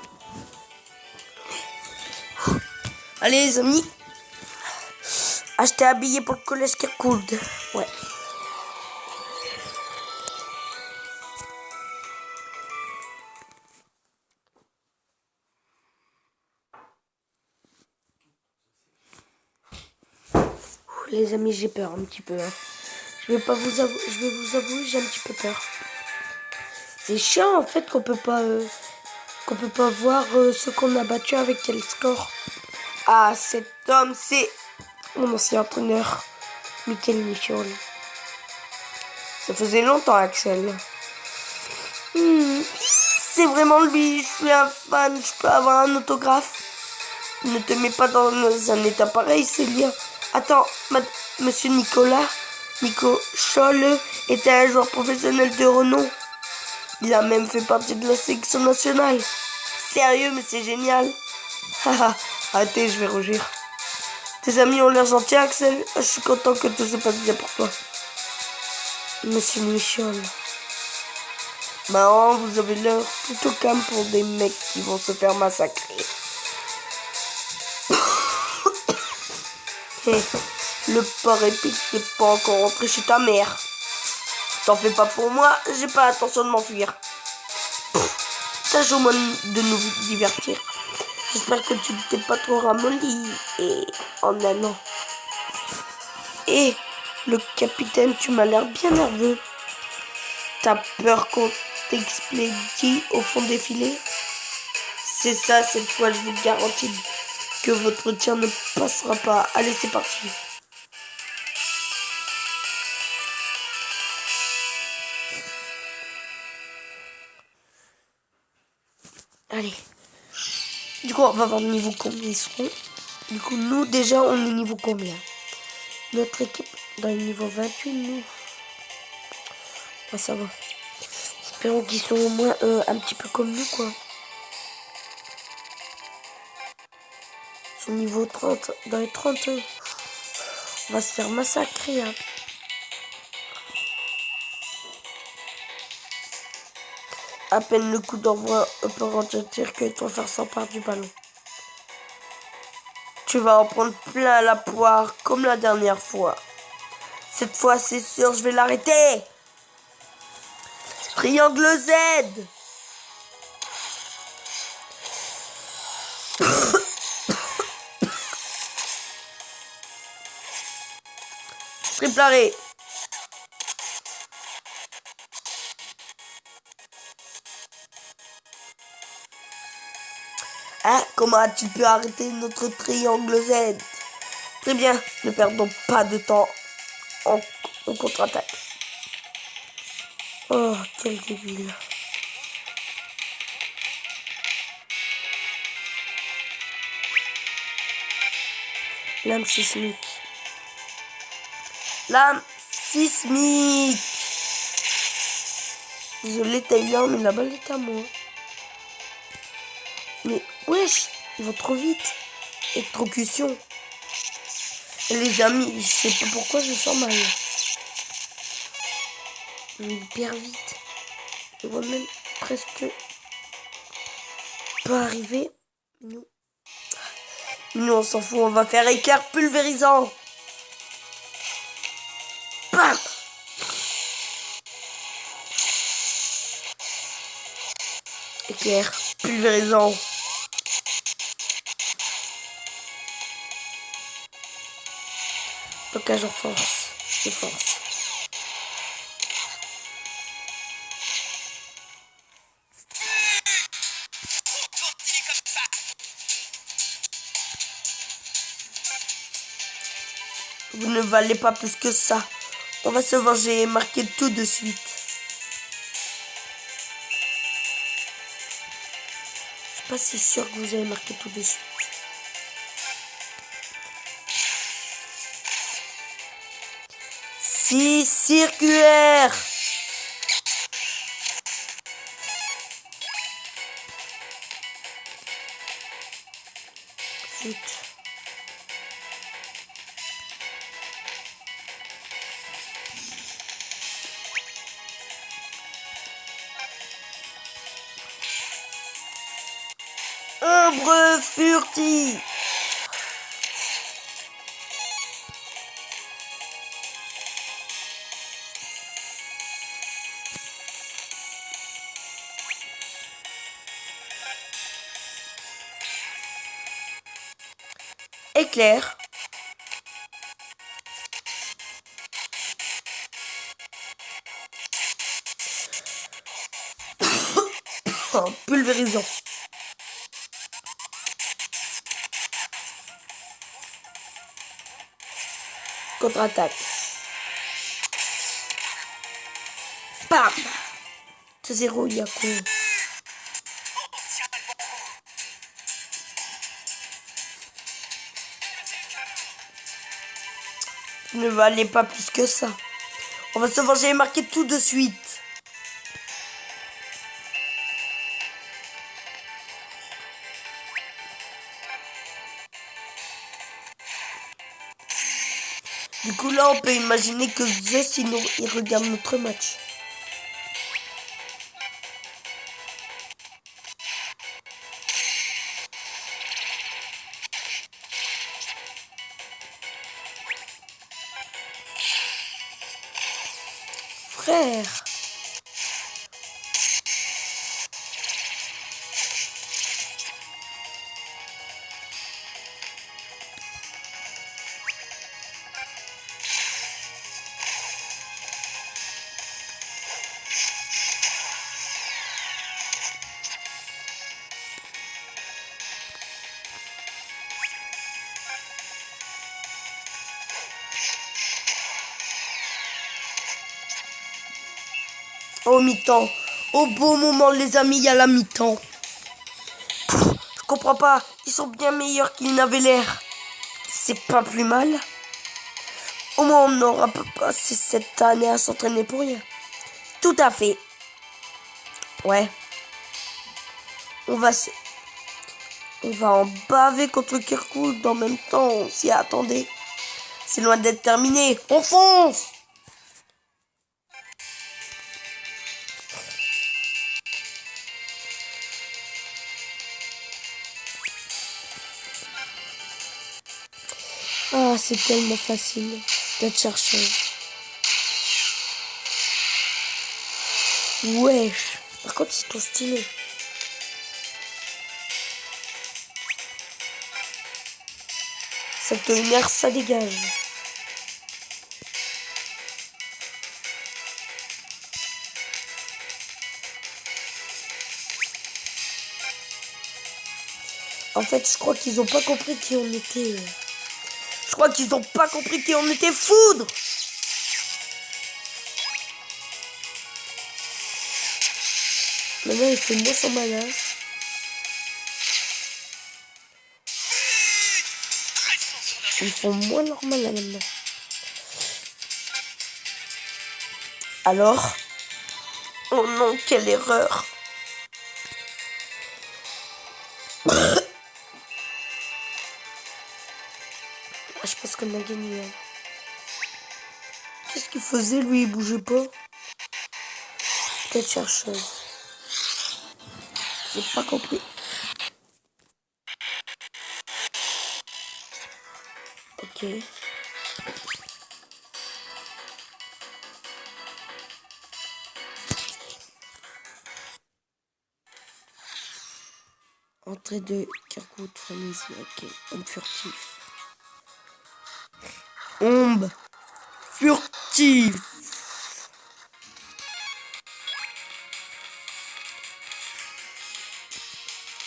Allez les amis, acheter un billet pour le collège Kirkwood. Ouais. Les amis, j'ai peur un petit peu. Hein. Je vais vous avouer, j'ai un petit peu peur. C'est chiant en fait qu'on peut pas voir ce qu'on a battu avec quel score. Ah, cet homme, c'est mon ancien entraîneur, Michael Michaud. Ça faisait longtemps, Axel. C'est vraiment lui, je suis un fan, je peux avoir un autographe. Ne te mets pas dans un état pareil, Célia. Attends, monsieur Nico Scholl était un joueur professionnel de renom. Il a même fait partie de la sélection nationale. Sérieux, mais c'est génial. Haha, arrêtez, je vais rougir. Tes amis ont l'air gentils, Axel. Je suis content que tout se passe bien pour toi. Monsieur Michel. Marrant, vous avez l'air plutôt calme pour des mecs qui vont se faire massacrer. Hey, le port épique n'est pas encore rentré chez ta mère. T'en fais pas pour moi, j'ai pas l'intention de m'enfuir. Tâche au moins de nous divertir. J'espère que tu ne t'es pas trop ramolli et en allant. Et le capitaine, tu m'as l'air bien nerveux. T'as peur qu'on t'expédie au fond des filets? C'est ça, cette fois, je vous garantis que votre tir ne passera pas. Allez, c'est parti. Allez. Du coup, on va voir le niveau combien ils seront. Du coup, nous, déjà, on est niveau combien? Notre équipe, dans le niveau 28, nous. Ah, ça va. Espérons qu'ils sont au moins un petit peu comme nous, quoi. Ils sont niveau 30. Dans les 30, on va se faire massacrer, hein. À peine le coup d'envoi peut ralentir que toi faire s'empare du ballon. Tu vas en prendre plein la poire comme la dernière fois. Cette fois, c'est sûr, je vais l'arrêter. Triangle Z. Triple arrêt. Hein, comment as-tu pu arrêter notre triangle Z? Très bien, ne perdons pas de temps en contre-attaque. Oh, quel débile. Lame sismique. Lame sismique. Désolé Taylor, mais la balle est à moi. Mais wesh, ils vont trop vite. Électrocution. Et les amis, je sais pas pourquoi je sens mal. Mais hyper vite. Je vois même presque pas arriver. Nous on s'en fout, on va faire éclair pulvérisant. Bam! Éclair pulvérisant. Blocage en force. De force. Vous ne valez pas plus que ça. On va se venger et marquer tout de suite. Je suis pas si sûr que vous allez marquer tout de suite. Si circulaire. Zut. Ombre furtive. Éclair. Pulvérisant. Contre-attaque. Bam. C'est 0, il y a quoi? Ne valez pas plus que ça. On va se venger et marquer tout de suite. Du coup là on peut imaginer que Zeus il regarde notre match. Frère. Au mi-temps. Au bon moment les amis, il y a la mi-temps. Je comprends pas. Ils sont bien meilleurs qu'ils n'avaient l'air. C'est pas plus mal. Au moins on n'aura pas passé cette année à s'entraîner pour rien. Tout à fait. Ouais. On va en baver contre Kirkwood en même temps. On s'y attendait. C'est loin d'être terminé. On fonce! Ah, c'est tellement facile d'être chercheuse. Wesh. Par contre, c'est trop stylé. Cette lumière, ça dégage. En fait, je crois qu'ils ont pas compris qui on était. Je crois qu'ils ont pas compris qui on était. Foudre! Maintenant, il fait moins son malin. Ils font moins leur malin maintenant. Alors? Oh non, quelle erreur! Je pense qu'on a gagné. Qu'est-ce qu'il faisait lui? Il bougeait pas. Tête chercheuse. J'ai pas compris. Ok. Entrée de Kirkwood Frénésie. Ok. Homme furtif. Ombre furtive.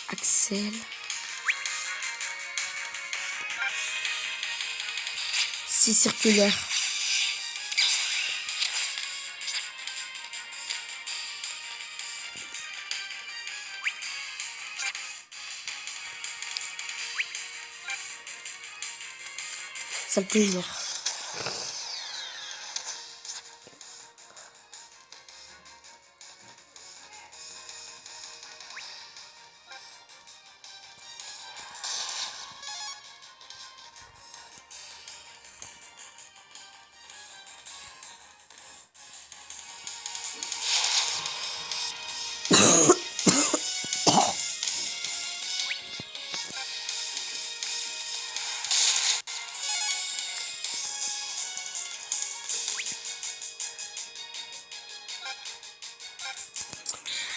Axel. C'est circulaire. Ça me plaisir.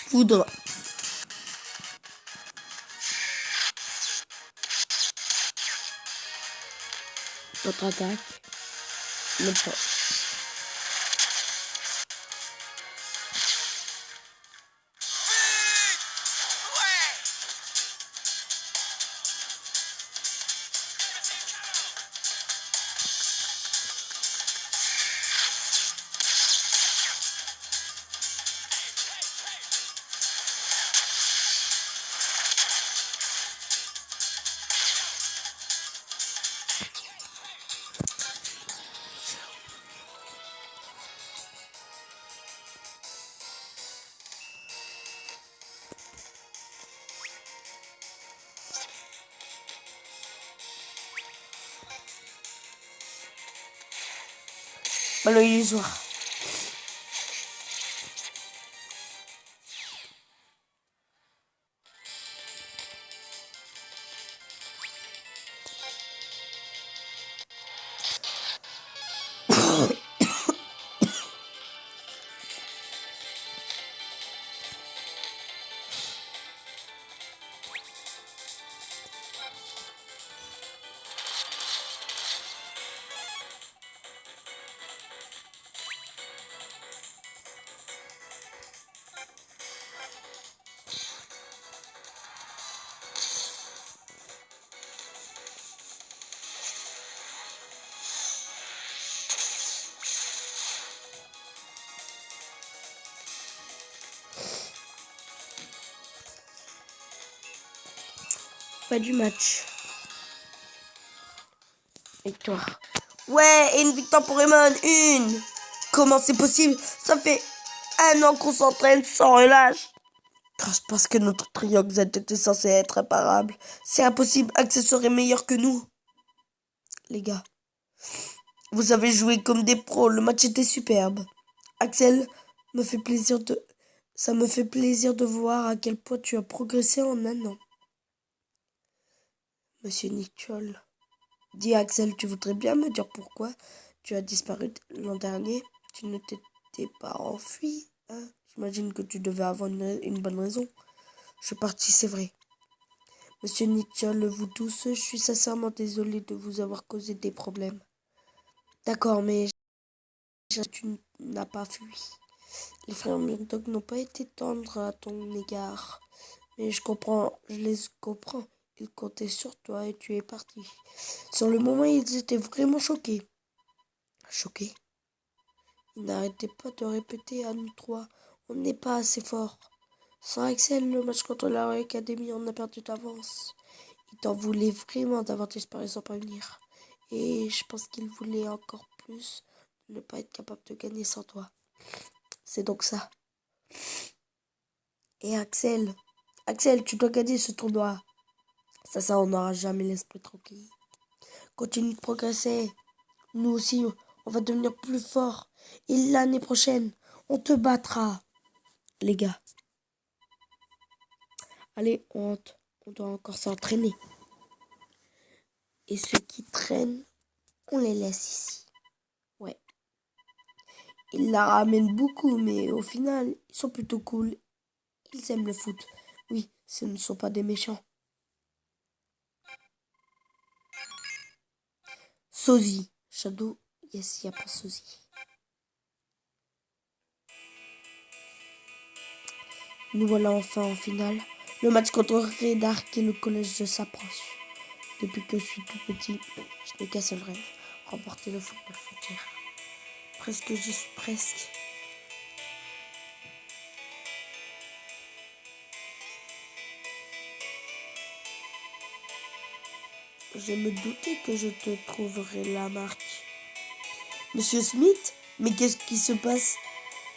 Foudre. Notre attaque. Ne pas. Ballon illusoire. Pas du match. Victoire. Ouais, et une victoire pour Raymond. Une. Comment c'est possible? Ça fait 1 an qu'on s'entraîne sans relâche. Parce que notre triangle Z était censé être imparable. C'est impossible. Axel serait meilleur que nous. Les gars, vous avez joué comme des pros. Le match était superbe. Axel, ça me fait plaisir de voir à quel point tu as progressé en 1 an. Monsieur Nicole, dis Axel, tu voudrais bien me dire pourquoi tu as disparu l'an dernier? Tu ne t'étais pas enfui, hein? J'imagine que tu devais avoir une bonne raison. Je suis parti, c'est vrai. Monsieur Nicole, vous tous, je suis sincèrement désolé de vous avoir causé des problèmes. D'accord, mais tu n'as pas fui. Les frères Murdoch n'ont pas été tendres à ton égard. Mais je les comprends. Ils comptaient sur toi et tu es parti. Sur le moment, ils étaient vraiment choqués. Choqués? Ils n'arrêtaient pas de répéter à nous trois. On n'est pas assez fort. Sans Axel, le match contre la Royal Academy, on a perdu d'avance. Il t'en voulait vraiment d'avoir disparu sans prévenir. Et je pense qu'il voulait encore plus ne pas être capable de gagner sans toi. C'est donc ça. Et Axel, tu dois gagner ce tournoi. Ça, on n'aura jamais l'esprit tranquille. Continue de progresser. Nous aussi, on va devenir plus forts. Et l'année prochaine, on te battra. Les gars. Allez, on doit encore s'entraîner. Et ceux qui traînent, on les laisse ici. Ouais. Ils la ramènent beaucoup, mais au final, ils sont plutôt cool. Ils aiment le foot. Oui, ce ne sont pas des méchants. Sosie. Shadow. Yes, il n'y a pas Sosie. Nous voilà enfin en finale. Le match contre Red Arc et le collège s'approche. Depuis que je suis tout petit, je n'ai qu'un seul rêve. Remporter le football frontière. Presque, j'y suis presque. Je me doutais que je te trouverais là, Marc. Monsieur Smith, mais qu'est-ce qui se passe?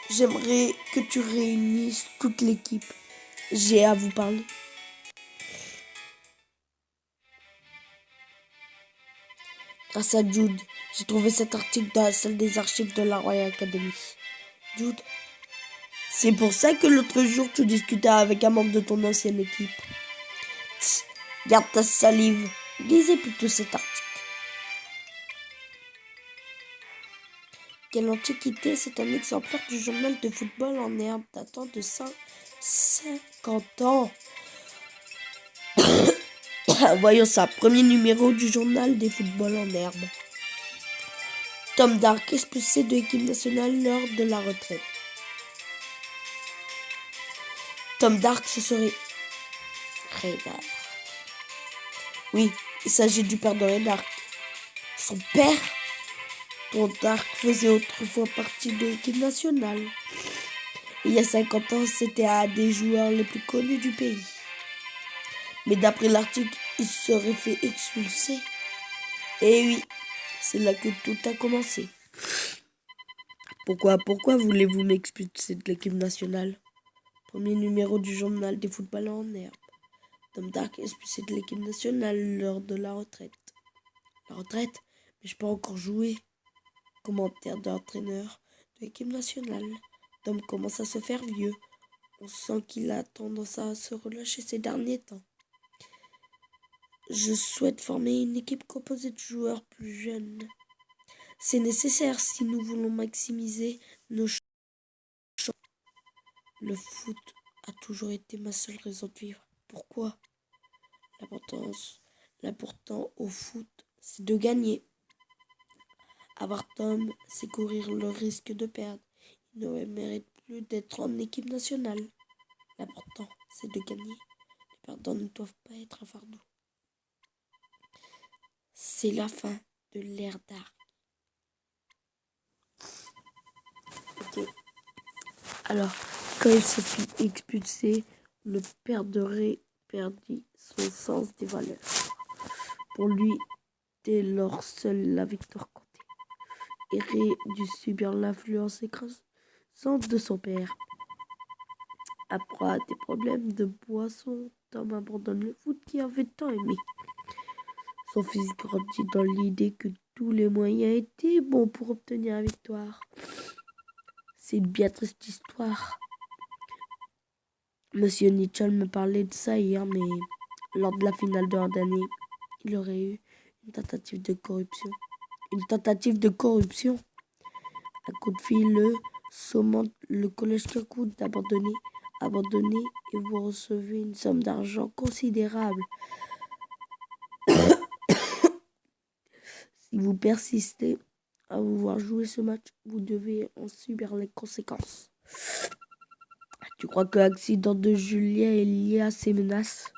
J'aimerais que tu réunisses toute l'équipe. J'ai à vous parler. Grâce à Jude, j'ai trouvé cet article dans la salle des archives de la Royal Academy. Jude, c'est pour ça que l'autre jour tu discutais avec un membre de ton ancienne équipe. Tss, garde ta salive. Lisez plutôt cet article. Quelle antiquité, c'est un exemplaire du journal de football en herbe datant de 50 ans. Voyons ça, premier numéro du journal des footballs en herbe. Tom Dark, expulsé de l'équipe nationale lors de la retraite. Tom Dark, ce serait Red Arc. Oui, il s'agit du père de Red Arc. Son père, Tom Dark, faisait autrefois partie de l'équipe nationale. Il y a 50 ans, c'était un des joueurs les plus connus du pays. Mais d'après l'article, il serait fait expulser. Et oui, c'est là que tout a commencé. Pourquoi voulez-vous m'expulser de l'équipe nationale? Premier numéro du journal des footballeurs en herbe. Tom Dark expulsé de l'équipe nationale lors de la retraite. La retraite? Mais je peux encore jouer. Commentaire de l'entraîneur de l'équipe nationale. Tom commence à se faire vieux. On sent qu'il a tendance à se relâcher ces derniers temps. Je souhaite former une équipe composée de joueurs plus jeunes. C'est nécessaire si nous voulons maximiser nos chances. Le foot a toujours été ma seule raison de vivre. Pourquoi? L'important au foot, c'est de gagner. Avoir Tom, c'est courir le risque de perdre. Il ne mérite plus d'être en équipe nationale. L'important, c'est de gagner. Les perdants ne doivent pas être un fardeau. C'est la fin de l'ère d'art. Ok. Alors, quand il se fit expulser, le père de Ray perdit son sens des valeurs. Pour lui, dès lors seule la victoire comptait. Et Ray dut subir l'influence écrasante de son père. Après des problèmes de boisson, Tom abandonne le foot qu'il avait tant aimé. Son fils grandit dans l'idée que tous les moyens étaient bons pour obtenir la victoire. C'est une bien triste histoire. Monsieur Mitchell me parlait de ça hier, mais lors de la finale de l'an dernier, il aurait eu une tentative de corruption. Une tentative de corruption. Un coup de fil, sommant le collège Kirkwood d'abandonner, et vous recevez une somme d'argent considérable. Si vous persistez à vous voir jouer ce match, vous devez en subir les conséquences. Tu crois que l'accident de Julien est lié à ces menaces?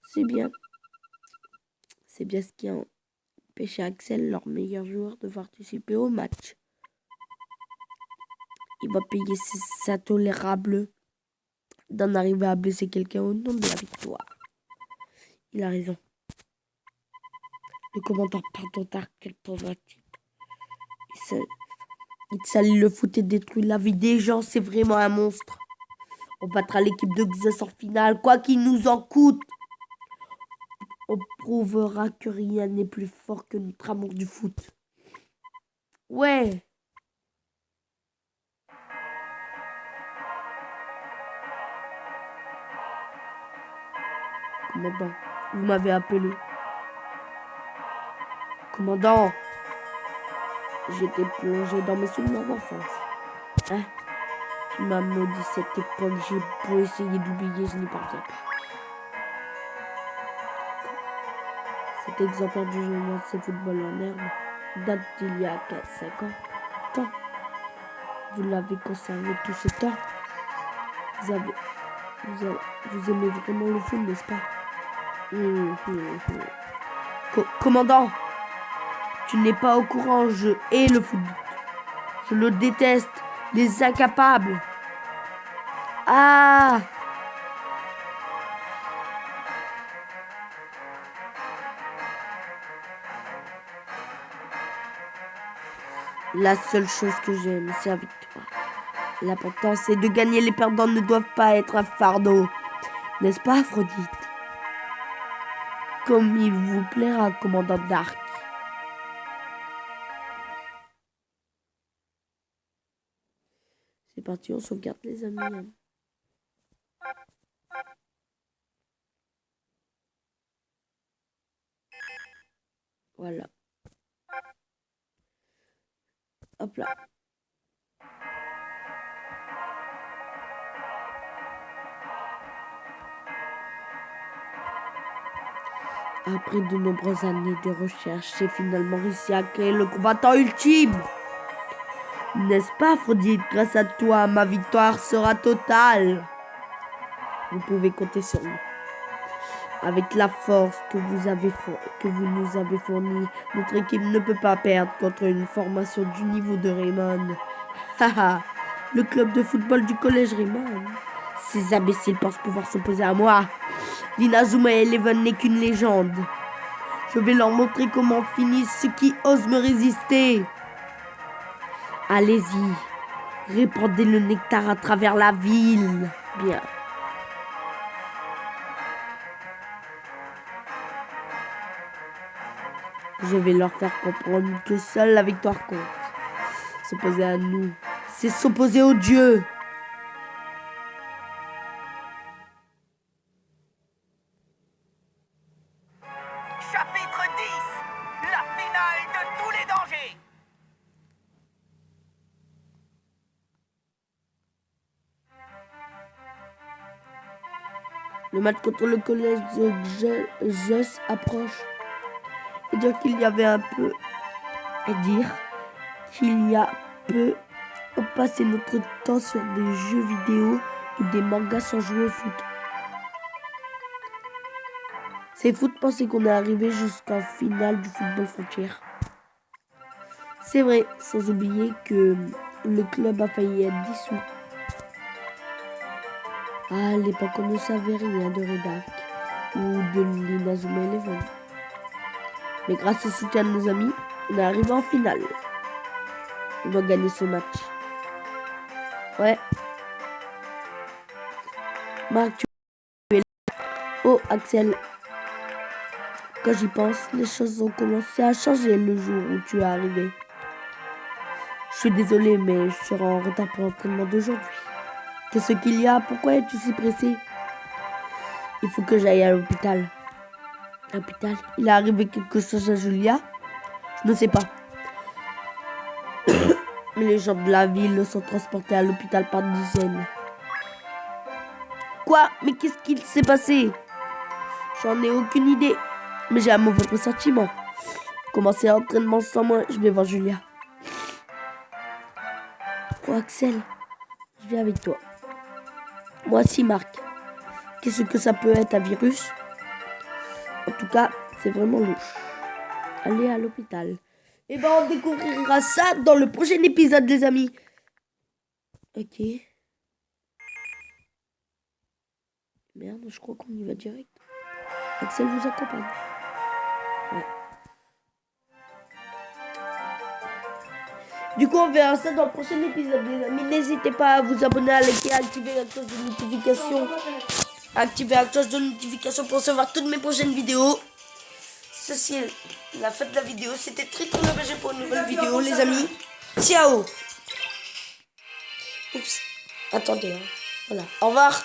C'est bien. C'est bien ce qui a empêché Axel, leur meilleur joueur, de participer au match. Il va payer ses intolérables d'en arriver à blesser quelqu'un au nom de la victoire. Il a raison. Le commandant Pardontar, quel pauvre type. Il salit le foot et détruit la vie des gens, c'est vraiment un monstre. On battra l'équipe de Xus en finale, quoi qu'il nous en coûte. On prouvera que rien n'est plus fort que notre amour du foot. Ouais. Commandant, vous m'avez appelé. Commandant, j'étais plongé dans mes souvenirs d'enfance. Hein? Tu m'as maudit cette époque, j'ai beau essayer d'oublier, je n'y parviens pas. Cet exemplaire du journal de football en herbe date d'il y a 4-5 ans. Quand vous l'avez conservé tout ce temps, vous aimez vraiment le foot, n'est-ce pas? Commandant, tu n'es pas au courant, je hais le foot. Je le déteste, les incapables. Ah! La seule chose que j'aime, c'est la victoire. L'important, c'est de gagner. Les perdants ne doivent pas être un fardeau. N'est-ce pas, Aphrodite? Comme il vous plaira, commandant Dark. C'est parti, on sauvegarde les amis. Voilà. Hop là. Après de nombreuses années de recherche, j'ai finalement réussi à créer le combattant ultime. N'est-ce pas, Aphrodite? Grâce à toi, ma victoire sera totale. Vous pouvez compter sur nous. Avec la force que vous nous avez fournie, notre équipe ne peut pas perdre contre une formation du niveau de Raymond. Haha, le club de football du collège Raymond. Ces imbéciles pensent pouvoir s'opposer à moi. L'Inazuma Eleven n'est qu'une légende. Je vais leur montrer comment finissent ceux qui osent me résister. Allez-y, répandez le nectar à travers la ville. Bien. Je vais leur faire comprendre que seule la victoire compte. S'opposer à nous, c'est s'opposer aux dieux. Chapitre 10. La finale de tous les dangers. Le match contre le collège de Zeus approche. Et dire qu'il y avait un peu... Et dire qu'il y a peu... On passait notre temps sur des jeux vidéo ou des mangas sans jouer au foot. C'est fou de penser qu'on est arrivé jusqu'en finale du football frontière. C'est vrai, sans oublier que le club a failli être dissous. À l'époque, on ne savait rien de Redak ou de l'Inazuma Eleven. Mais grâce au soutien de nos amis, on est arrivé en finale. On doit gagner ce match. Ouais. Marc, tu es là. Oh, Axel. Quand j'y pense, les choses ont commencé à changer le jour où tu es arrivé. Je suis désolé, mais je serai en retard pour l'entraînement d'aujourd'hui. Qu'est-ce qu'il y a? Pourquoi es-tu si pressé? Il faut que j'aille à l'hôpital. L'hôpital? Il est arrivé quelque chose à Julia? Je ne sais pas. Mais les gens de la ville sont transportés à l'hôpital par dizaines. Quoi? Mais qu'est-ce qu'il s'est passé? J'en ai aucune idée. Mais j'ai un mauvais pressentiment. Commencer l'entraînement sans moi, je vais voir Julia. Oh Axel, je viens avec toi. Moi aussi Marc. Qu'est-ce que ça peut être, un virus? En tout cas, c'est vraiment louche. Aller à l'hôpital. Et ben on découvrira ça dans le prochain épisode, les amis. Ok. Merde, je crois qu'on y va direct. Axel vous accompagne. Ouais. Du coup, on verra ça dans le prochain épisode, les amis. N'hésitez pas à vous abonner, à liker, à activer la cloche de notification. Activez la cloche de notification pour recevoir toutes mes prochaines vidéos. Ceci est la fin de la vidéo. C'était TritonOBG pour une nouvelle vidéo, les amis. Ciao. Oups. Attendez. Hein. Voilà. Au revoir.